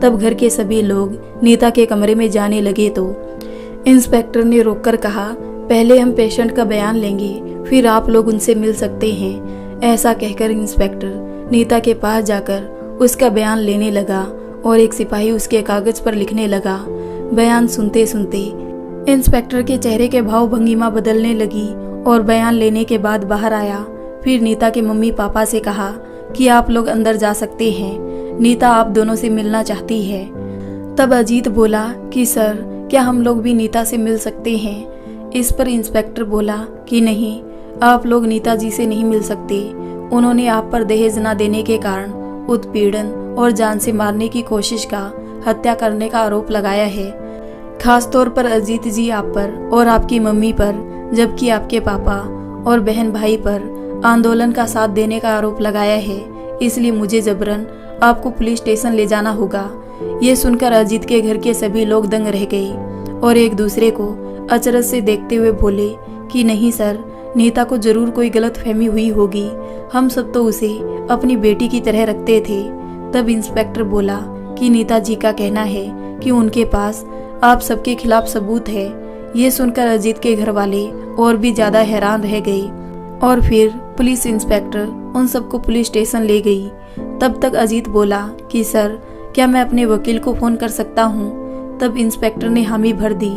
तब घर के सभी लोग नीता के कमरे में जाने लगे तो इंस्पेक्टर ने रोककर कहा, पहले हम पेशेंट का बयान लेंगे, फिर आप लोग उनसे मिल सकते हैं। ऐसा कहकर इंस्पेक्टर नीता के पास जाकर उसका बयान लेने लगा और एक सिपाही उसके कागज पर लिखने लगा। बयान सुनते सुनते इंस्पेक्टर के चेहरे के भाव भंगिमा बदलने लगी और बयान लेने के बाद बाहर आया। फिर नीता के मम्मी पापा से कहा कि आप लोग अंदर जा सकते हैं, नीता आप दोनों से मिलना चाहती है। तब अजीत बोला कि सर, क्या हम लोग भी नीता से मिल सकते हैं? इस पर इंस्पेक्टर बोला कि नहीं, आप लोग नीता जी से नहीं मिल सकते। उन्होंने आप पर दहेज न देने के कारण उत्पीड़न और जान से मारने की कोशिश का हत्या करने का आरोप लगाया है। खास तौर पर अजीत जी आप पर और आपकी मम्मी पर, जबकि आपके पापा और बहन भाई पर आंदोलन का साथ देने का आरोप लगाया है। इसलिए मुझे जबरन आपको पुलिस स्टेशन ले जाना होगा। ये सुनकर अजीत के घर के सभी लोग दंग रह गए और एक दूसरे को अचरज से देखते हुए बोले कि नहीं सर, नीता को जरूर कोई गलतफहमी हुई होगी, हम सब तो उसे अपनी बेटी की तरह रखते थे। तब इंस्पेक्टर बोला कि नीता जी का कहना है कि उनके पास आप सबके खिलाफ सबूत है। ये सुनकर अजीत के घर वाले और भी ज्यादा हैरान रह गए और फिर पुलिस इंस्पेक्टर उन सबको पुलिस स्टेशन ले गई। तब तक अजीत बोला कि सर, क्या मैं अपने वकील को फोन कर सकता हूँ? तब इंस्पेक्टर ने हामी भर दी,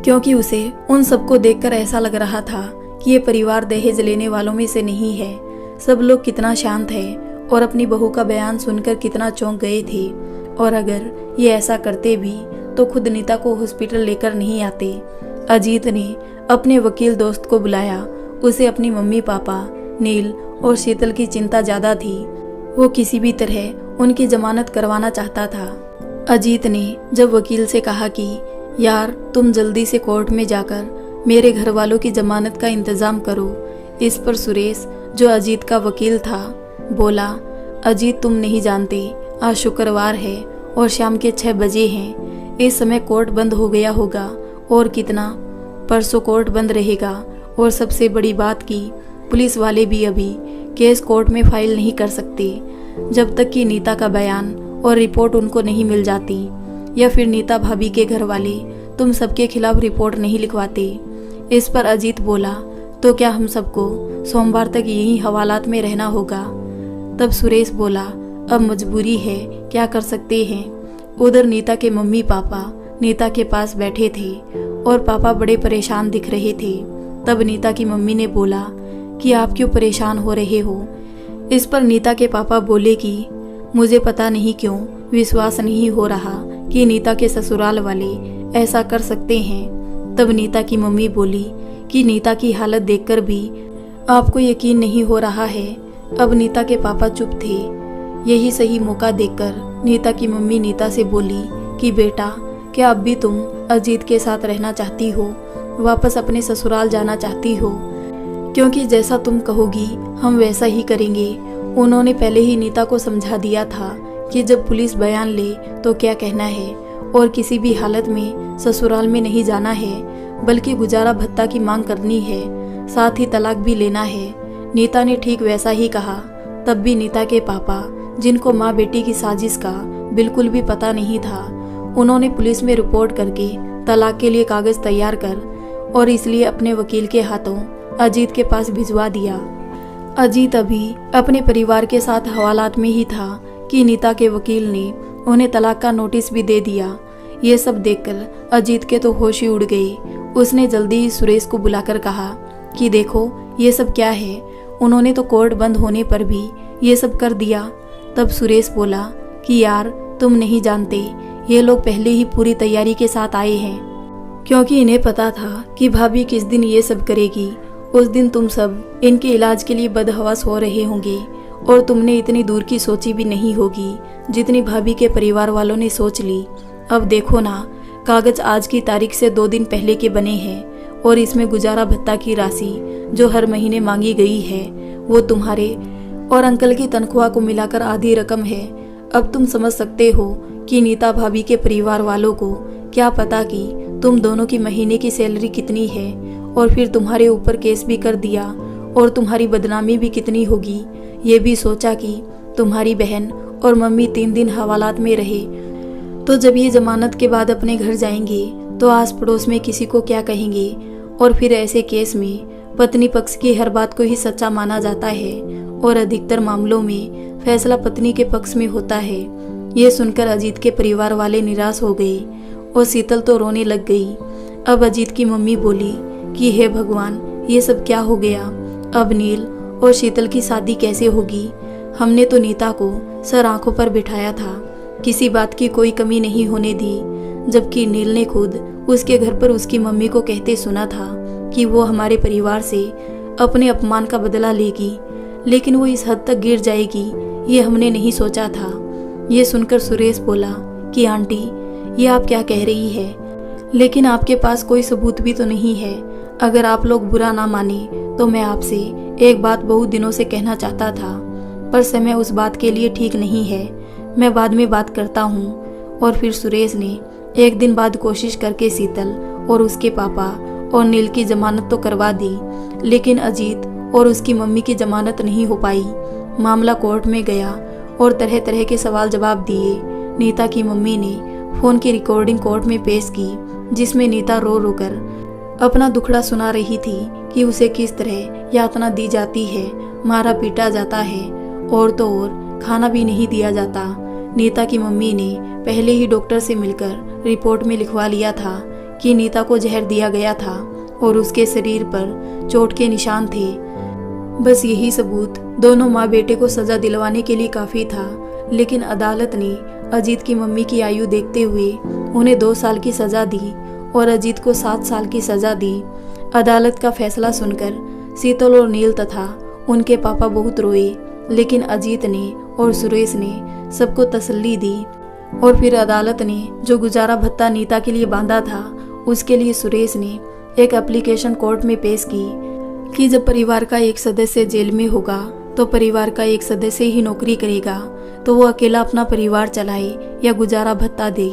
क्योंकि उसे उन सबको देखकर ऐसा लग रहा था कि ये परिवार दहेज लेने वालों में से नहीं है। सब लोग कितना शांत है और अपनी बहू का बयान सुनकर कितना चौंक गए थे, और अगर ये ऐसा करते भी तो खुद नीता को हॉस्पिटल लेकर नहीं आते। अजीत ने अपने वकील दोस्त को बुलाया। उसे अपनी मम्मी पापा, नील और शीतल की चिंता ज्यादा थी। वो किसी भी तरह उनकी जमानत करवाना चाहता था। अजीत ने जब वकील से कहा कि यार, तुम जल्दी से कोर्ट में जाकर मेरे घर वालों की जमानत का इंतजाम करो। इस पर सुरेश, जो अजीत का वकील था, बोला, अजीत तुम नहीं जानते, आज शुक्रवार है और शाम के 6 बजे हैं। इस समय कोर्ट बंद हो गया होगा और कितना परसों कोर्ट बंद रहेगा। और सबसे बड़ी बात की पुलिस वाले भी अभी केस कोर्ट में फाइल नहीं कर सकते जब तक कि नीता का बयान और रिपोर्ट उनको नहीं मिल जाती, या फिर नीता भाभी के घर वाले तुम सबके खिलाफ रिपोर्ट नहीं लिखवाते। इस पर अजीत बोला, तो क्या हम सबको सोमवार तक यही हवालात में रहना होगा? तब सुरेश बोला, अब मजबूरी है, क्या कर सकते हैं। उधर नीता के मम्मी पापा नीता के पास बैठे थे और पापा बड़े परेशान दिख रहे थे। तब नीता की मम्मी ने बोला कि आप क्यों परेशान हो रहे हो? इस पर नीता के पापा बोले कि मुझे पता नहीं क्यों विश्वास नहीं हो रहा कि नीता के ससुराल वाले ऐसा कर सकते हैं। तब नीता की मम्मी बोली कि नीता की हालत देखकर भी आपको यकीन नहीं हो रहा है। अब नीता के पापा चुप थे। यही सही मौका देखकर नीता की मम्मी नीता से बोली कि बेटा, क्या अब भी तुम अजीत के साथ रहना चाहती हो, वापस अपने ससुराल जाना चाहती हो? क्योंकि जैसा तुम कहोगी हम वैसा ही करेंगे। उन्होंने पहले ही नीता को समझा दिया था कि जब पुलिस बयान ले तो क्या कहना है, और किसी भी हालत में ससुराल में नहीं जाना है, बल्कि गुजारा भत्ता की मांग करनी है, साथ ही तलाक भी लेना है। नीता ने ठीक वैसा ही कहा। तब भी नीता के पापा, जिनको माँ बेटी की साजिश का बिल्कुल भी पता नहीं था, उन्होंने पुलिस में रिपोर्ट करके तलाक के लिए कागज तैयार कर और इसलिए अपने वकील के हाथों अजीत के पास भिजवा दिया। अजीत अभी अपने परिवार के साथ हवालात में ही था कि नीता के वकील ने उन्हें तलाक का नोटिस भी दे दिया। ये सब देखकर अजीत के तो होश ही उड़ गए। उसने जल्दी ही सुरेश को बुलाकर कहा कि देखो ये सब क्या है, उन्होंने तो कोर्ट बंद होने पर भी ये सब कर दिया। तब सुरेश बोला कि यार तुम नहीं जानते, ये लोग पहले ही पूरी तैयारी के साथ आए हैं, क्योंकि इन्हें पता था कि भाभी किस दिन ये सब करेगी। उस दिन तुम सब इनके इलाज के लिए बदहवास हो रहे होंगे और तुमने इतनी दूर की सोची भी नहीं होगी जितनी भाभी के परिवार वालों ने सोच ली। अब देखो ना, कागज आज की तारीख से 2 दिन पहले के बने हैं और इसमें गुजारा भत्ता की राशि जो हर महीने मांगी गई है वो तुम्हारे और अंकल की तनख्वाह को मिलाकर आधी रकम है। अब तुम समझ सकते हो कि नीता भाभी के परिवार वालों को क्या पता कि तुम दोनों की महीने की सैलरी कितनी है, और फिर तुम्हारे ऊपर केस भी कर दिया और तुम्हारी बदनामी भी कितनी होगी। ये भी सोचा कि तुम्हारी बहन और मम्मी 3 दिन हवालात में रहे, तो जब ये जमानत के बाद अपने घर जाएंगे तो आस पड़ोस में किसी को क्या कहेंगे। और फिर ऐसे केस में पत्नी पक्ष की हर बात को ही सच्चा माना जाता है और अधिकतर मामलों में फैसला पत्नी के पक्ष में होता है। ये सुनकर अजीत के परिवार वाले निराश हो गए और शीतल तो रोने लग गई। अब अजीत की मम्मी बोली कि हे भगवान, ये सब क्या हो गया। अब नील और शीतल की शादी कैसे होगी। हमने तो नीता को सर आंखों पर बिठाया था, किसी बात की कोई कमी नहीं होने दी, जबकि नील ने खुद उसके घर पर उसकी मम्मी को कहते सुना था कि वो हमारे परिवार से अपने अपमान का बदला लेगी, लेकिन वो इस हद तक गिर जाएगी ये हमने नहीं सोचा था। ये सुनकर सुरेश बोला कि आंटी, ये आप क्या कह रही है, लेकिन आपके पास कोई सबूत भी तो नहीं है। अगर आप लोग बुरा ना माने तो मैं आपसे एक बात बहुत दिनों से कहना चाहता था, पर समय उस बात के लिए ठीक नहीं है। मैं बाद में बात करता हूँ। और फिर सुरेश ने एक दिन बाद कोशिश करके शीतल और उसके पापा और नील की जमानत तो करवा दी, लेकिन अजीत और उसकी मम्मी की जमानत नहीं हो पाई। मामला कोर्ट में गया और तरह तरह के सवाल जवाब दिए। नीता की मम्मी ने फोन की रिकॉर्डिंग कोर्ट में पेश की, जिसमें नीता रो रो कर अपना दुखड़ा सुना रही थी कि उसे किस तरह यातना दी जाती है, मारा पीटा जाता है और तो और खाना भी नहीं दिया जाता। नीता की मम्मी ने पहले ही डॉक्टर से मिलकर रिपोर्ट में लिखवा लिया था कि नीता को जहर दिया गया था और उसके शरीर पर चोट के निशान थे। बस यही सबूत दोनों माँ बेटे को सजा दिलवाने के लिए काफी था, लेकिन अदालत ने अजीत की मम्मी की आयु देखते हुए उन्हें 2 साल की सजा दी और अजीत को 7 साल की सजा दी। अदालत का फैसला सुनकर शीतल और नील तथा उनके पापा बहुत रोए, लेकिन अजीत ने और सुरेश ने सबको तसल्ली दी। और फिर अदालत ने जो गुजारा भत्ता नीता के लिए बांधा था, उसके लिए सुरेश ने एक एप्लीकेशन कोर्ट में पेश की कि जब परिवार का एक सदस्य जेल में होगा तो परिवार का एक सदस्य ही नौकरी करेगा, तो वो अकेला अपना परिवार चलाए या गुजारा भत्ता दे।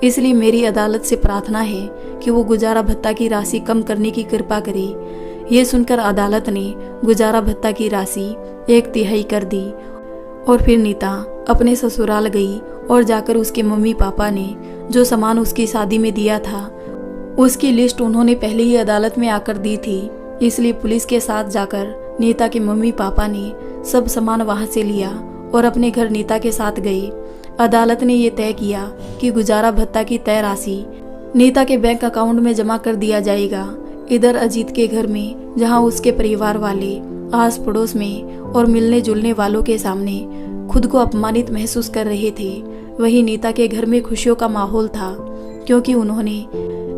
इसलिए मेरी अदालत से प्रार्थना है कि वो गुजारा भत्ता की राशि कम करने की कृपा करे। ये सुनकर अदालत ने गुजारा भत्ता की राशि 1/3 कर दी और फिर नीता अपने ससुराल गई और जाकर उसके मम्मी पापा ने जो सामान उसकी शादी में दिया था उसकी लिस्ट उन्होंने पहले ही अदालत में आकर दी थी। इसलिए पुलिस के साथ जाकर नीता के मम्मी पापा ने सब सामान वहां से लिया और अपने घर नीता के साथ गए। अदालत ने ये तय किया कि गुजारा भत्ता की तय राशि नीता के बैंक अकाउंट में जमा कर दिया जाएगा। इधर अजीत के घर में, जहां उसके परिवार वाले आस पड़ोस में और मिलने जुलने वालों के सामने खुद को अपमानित महसूस कर रहे थे, वहीं नीता के घर में खुशियों का माहौल था, क्योंकि उन्होंने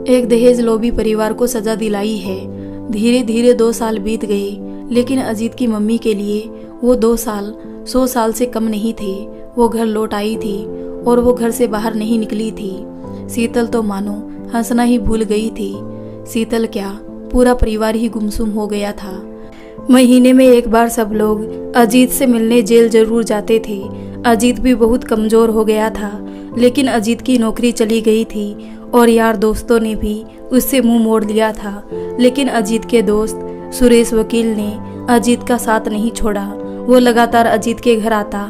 एक दहेज लोभी परिवार को सजा दिलाई है। धीरे धीरे 2 साल बीत गए, लेकिन अजीत की मम्मी के लिए वो 2 साल 100 साल से कम नहीं थे। वो घर लौट आई थी और वो घर से बाहर नहीं निकली थी। शीतल तो मानो हंसना ही भूल गई थी। शीतल क्या, पूरा परिवार ही गुमसुम हो गया था। महीने में एक बार सब लोग अजीत से मिलने जेल जरूर जाते थे। अजीत भी बहुत कमजोर हो गया था, लेकिन अजीत की नौकरी चली गई थी और यार दोस्तों ने भी उससे मुंह मोड़ लिया था। लेकिन अजीत के दोस्त सुरेश वकील ने अजीत का साथ नहीं छोड़ा। वो लगातार अजीत के घर आता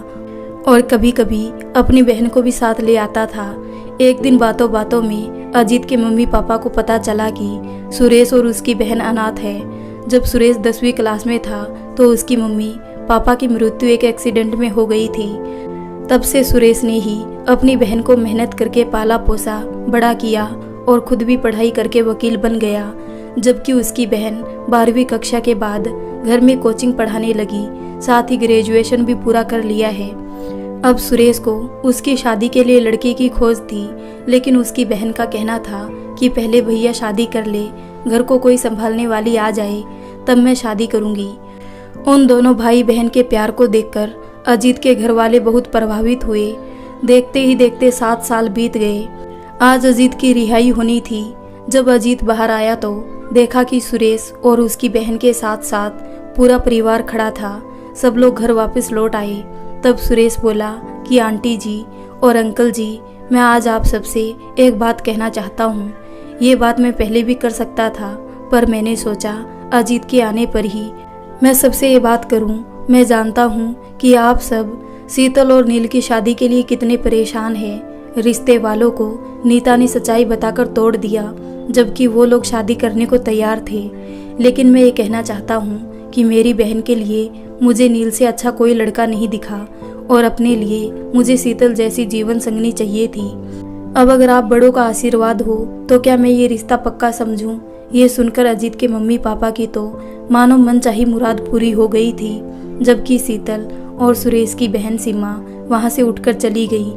और कभी कभी अपनी बहन को भी साथ ले आता था। एक दिन बातों बातों में अजीत के मम्मी पापा को पता चला कि सुरेश और उसकी बहन अनाथ है। जब सुरेश 10वीं क्लास में था तो उसकी मम्मी पापा की मृत्यु एक एक्सीडेंट में हो गई थी। तब से सुरेश ने ही अपनी बहन को मेहनत करके पाला पोसा, बड़ा किया और खुद भी पढ़ाई करके वकील बन गया। जबकि उसकी बहन 12वीं कक्षा के बाद घर में कोचिंग पढ़ाने लगी, साथ ही ग्रेजुएशन भी पूरा कर लिया है। अब सुरेश को उसकी शादी के लिए लड़की की खोज थी, लेकिन उसकी बहन का कहना था कि पहले भैया शादी कर ले, घर को कोई संभालने वाली आ जाए, तब मैं शादी करूंगी। उन दोनों भाई बहन के प्यार को देखकर अजीत के घर वाले बहुत प्रभावित हुए। देखते ही देखते 7 साल बीत गए। आज अजीत की रिहाई होनी थी। जब अजीत बाहर आया तो देखा कि सुरेश और उसकी बहन के साथ साथ पूरा परिवार खड़ा था। सब लोग घर वापस लौट आए। तब सुरेश बोला कि आंटी जी और अंकल जी, मैं आज आप सबसे एक बात कहना चाहता हूँ। ये बात मैं पहले भी कर सकता था, पर मैंने सोचा अजीत के आने पर ही मैं सबसे ये बात करूं। मैं जानता हूं कि आप सब शीतल और नील की शादी के लिए कितने परेशान हैं। रिश्ते वालों को नीता ने सच्चाई बताकर तोड़ दिया, जबकि वो लोग शादी करने को तैयार थे। लेकिन मैं ये कहना चाहता हूं कि मेरी बहन के लिए मुझे नील से अच्छा कोई लड़का नहीं दिखा और अपने लिए मुझे शीतल जैसी जीवन संगनी चाहिए थी। अब अगर आप बड़ों का आशीर्वाद हो तो क्या मैं ये रिश्ता पक्का समझूं? ये सुनकर अजीत के मम्मी पापा की तो मानो मनचाही मुराद पूरी हो गई थी, जबकि शीतल और सुरेश की बहन सीमा वहां से उठकर चली गई।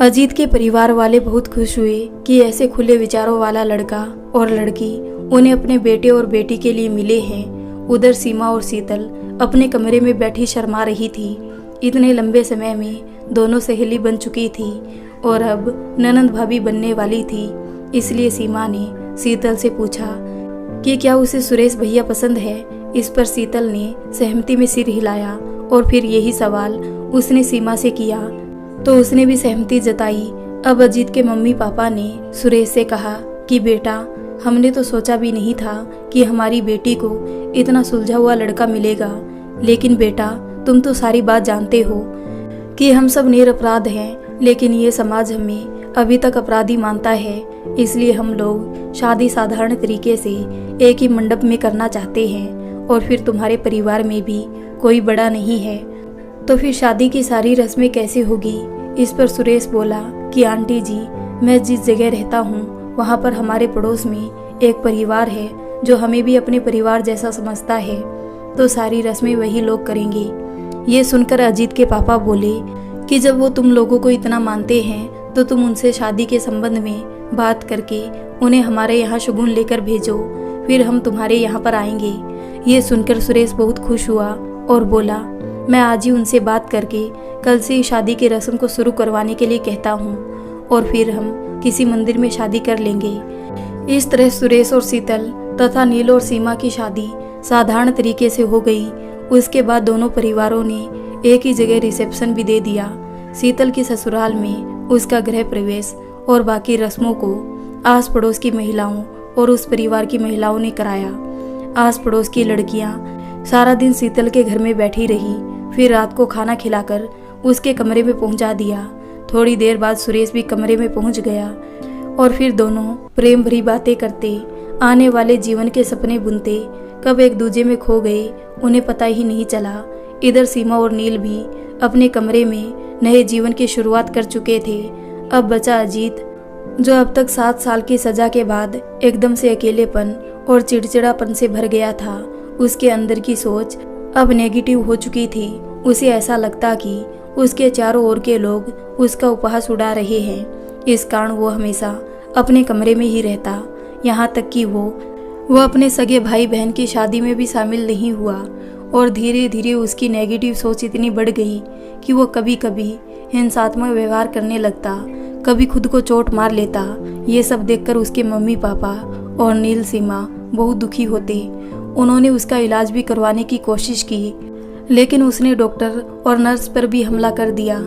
अजीत के परिवार वाले बहुत खुश हुए कि ऐसे खुले विचारों वाला लड़का और लड़की उन्हें अपने बेटे और बेटी के लिए मिले हैं। उधर सीमा और शीतल अपने कमरे में बैठी शर्मा रही थी। इतने लंबे समय में दोनों सहेली बन चुकी थी और अब ननंद भाभी बनने वाली थी। इसलिए सीमा ने शीतल से पूछा कि क्या उसे सुरेश भैया पसंद है। इस पर शीतल ने सहमति में सिर हिलाया और फिर यही सवाल उसने सीमा से किया तो उसने भी सहमति जताई। अब अजीत के मम्मी पापा ने सुरेश से कहा कि बेटा, हमने तो सोचा भी नहीं था कि हमारी बेटी को इतना सुलझा हुआ लड़का मिलेगा। लेकिन बेटा, तुम तो सारी बात जानते हो कि हम सब निरपराध हैं, लेकिन ये समाज हमें अभी तक अपराधी मानता है। इसलिए हम लोग शादी साधारण तरीके से एक ही मंडप में करना चाहते हैं और फिर तुम्हारे परिवार में भी कोई बड़ा नहीं है, तो फिर शादी की सारी रस्में कैसे होगी। इस पर सुरेश बोला कि आंटी जी, मैं जिस जगह रहता हूँ वहाँ पर हमारे पड़ोस में एक परिवार है जो हमें भी अपने परिवार जैसा समझता है, तो सारी रस्में वही लोग करेंगे। ये सुनकर अजीत के पापा बोले कि जब वो तुम लोगों को इतना मानते हैं तो तुम उनसे शादी के संबंध में बात करके उन्हें हमारे यहाँ शगुन लेकर भेजो, फिर हम तुम्हारे यहाँ पर आएंगे। ये सुनकर सुरेश बहुत खुश हुआ और बोला, मैं आज ही उनसे बात करके कल से ही शादी की रस्म को शुरू करवाने के लिए कहता हूँ और फिर हम किसी मंदिर में शादी कर लेंगे। इस तरह सुरेश और शीतल तथा नील और सीमा की शादी साधारण तरीके से हो गई। उसके बाद दोनों परिवारों ने एक ही जगह रिसेप्शन भी दे दिया। शीतल की ससुराल में उसका गृह प्रवेश और बाकी रस्मों को आस पड़ोस की महिलाओं और उस परिवार की महिलाओं ने कराया। आस पड़ोस की लड़कियां सारा दिन शीतल के घर में बैठी रही, फिर रात को खाना खिलाकर उसके कमरे में पहुंचा दिया। थोड़ी देर बाद सुरेश भी कमरे में पहुंच गया और फिर दोनों प्रेम भरी बातें करते, आने वाले जीवन के सपने बुनते कब एक दूजे में खो गए उन्हें पता ही नहीं चला। इधर सीमा और नील भी अपने कमरे में नए जीवन की शुरुआत कर चुके थे। अब बचा अजीत, जो अब तक 7 साल की सजा के बाद एकदम से अकेलेपन और चिड़चिड़ापन से भर गया था। उसके अंदर की सोच अब नेगेटिव हो चुकी थी। उसे ऐसा लगता कि उसके चारों ओर के लोग उसका उपहास उड़ा रहे हैं। इस कारण वो हमेशा अपने कमरे में ही रहता, यहाँ तक कि वो अपने सगे भाई बहन की शादी में भी शामिल नहीं हुआ। और धीरे धीरे उसकी नेगेटिव सोच इतनी बढ़ गई कि वो कभी कभी हिंसात्मक व्यवहार करने लगता, कभी खुद को चोट मार लेता। ये सब देखकर उसके मम्मी पापा और नील सीमा बहुत दुखी होते। उन्होंने उसका इलाज भी करवाने की कोशिश की, लेकिन उसने डॉक्टर और नर्स पर भी हमला कर दिया।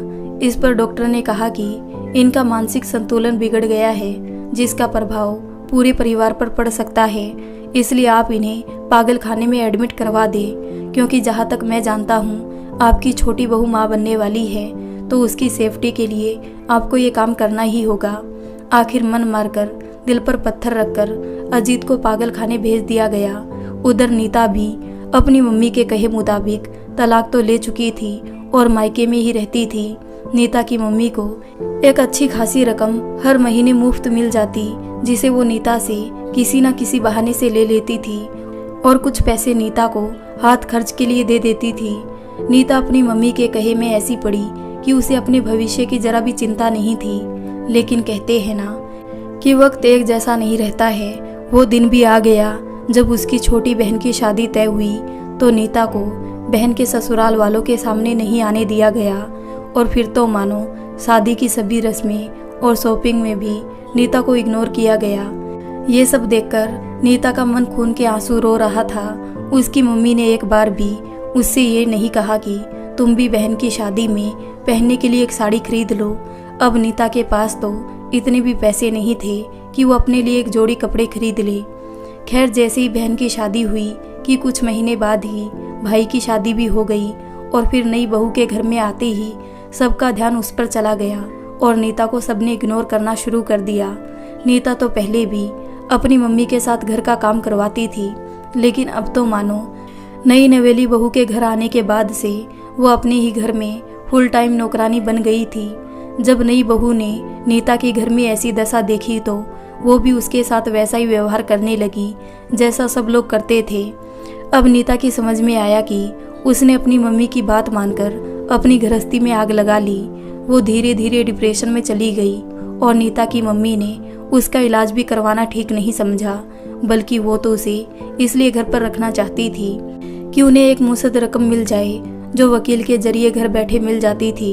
इस पर डॉक्टर ने कहा कि इनका मानसिक संतुलन बिगड़ गया है, जिसका प्रभाव पूरे परिवार पर पड़ सकता है। इसलिए आप इन्हें पागल खाने में एडमिट करवा दें, क्योंकि जहाँ तक मैं जानता हूँ आपकी छोटी बहू माँ बनने वाली है, तो उसकी सेफ्टी के लिए आपको ये काम करना ही होगा। आखिर मन मारकर दिल पर पत्थर रखकर अजीत को पागल खाने भेज दिया गया। उधर नीता भी अपनी मम्मी के कहे मुताबिक तलाक तो ले चुकी थी और मायके में ही रहती थी। नीता की मम्मी को एक अच्छी खासी रकम हर महीने मुफ्त मिल जाती, जिसे वो नीता से किसी न किसी बहाने से ले लेती थी और कुछ पैसे नीता को हाथ खर्च के लिए दे देती थी। नीता अपनी मम्मी के कहे में ऐसी पड़ी कि उसे अपने भविष्य की जरा भी चिंता नहीं थी। लेकिन कहते हैं ना कि वक्त एक जैसा नहीं रहता है। वो दिन भी आ गया जब उसकी छोटी बहन की शादी तय हुई तो नीता को बहन के ससुराल वालों के सामने नहीं आने दिया गया और फिर तो मानो शादी की सभी रस्में और शॉपिंग में भी नीता को इग्नोर किया गया। ये सब देखकर नीता का मन खून के आंसू रो रहा था। उसकी मम्मी ने एक बार भी उससे ये नहीं कहा कि तुम भी बहन की शादी में पहनने के लिए एक साड़ी खरीद लो। अब नीता के पास तो इतने भी पैसे नहीं थे कि वो अपने लिए एक जोड़ी कपड़े खरीद ले। खैर, जैसे ही बहन की शादी हुई कि कुछ महीने बाद ही भाई की शादी भी हो गई और फिर नई बहू के घर में आते ही सबका ध्यान उस पर चला गया और नीता को सबने इग्नोर करना शुरू कर दिया। नीता तो पहले भी अपनी मम्मी के साथ घर का काम करवाती थी, लेकिन अब तो मानो नई नवेली बहू के घर आने के बाद से वो अपने ही घर में फुल टाइम नौकरानी बन गई थी। जब नई बहू ने नीता के घर में ऐसी दशा देखी तो वो भी उसके साथ वैसा ही व्यवहार करने लगी जैसा सब लोग करते थे। अब नीता की समझ में आया कि उसने अपनी मम्मी की बात मानकर अपनी गृहस्थी में आग लगा ली। वो धीरे धीरे डिप्रेशन में चली गई और नीता की मम्मी ने उसका इलाज भी करवाना ठीक नहीं समझा, बल्कि वो तो उसे इसलिए घर पर रखना चाहती थी कि उन्हें एक मुश्त रकम मिल जाए जो वकील के जरिए घर बैठे मिल जाती थी।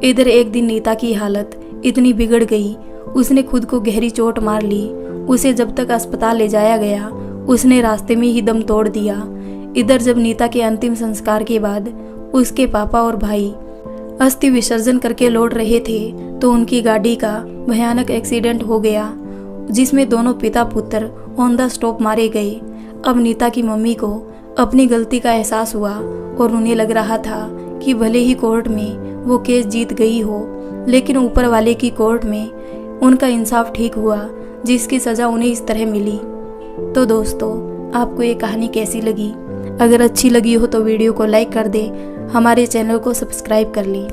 इधर एक दिन नीता की हालत इतनी बिगड़ गई, उसने खुद को गहरी चोट मार ली। उसे जब तक अस्पताल ले जाया गया उसने रास्ते में ही दम तोड़ दिया। इधर जब नीता के अंतिम संस्कार के बाद उसके पापा और भाई अस्थि विसर्जन करके लौट रहे थे तो उनकी गाड़ी का भयानक एक्सीडेंट हो गया जिसमें दोनों पिता पुत्र ऑन द स्पॉट मारे गए। अब नीता की मम्मी को अपनी गलती का एहसास हुआ और उन्हें लग रहा था कि भले ही कोर्ट में वो केस जीत गई हो, लेकिन ऊपर वाले की कोर्ट में उनका इंसाफ ठीक हुआ जिसकी सज़ा उन्हें इस तरह मिली। तो दोस्तों, आपको ये कहानी कैसी लगी? अगर अच्छी लगी हो तो वीडियो को लाइक कर दें, हमारे चैनल को सब्सक्राइब कर लें।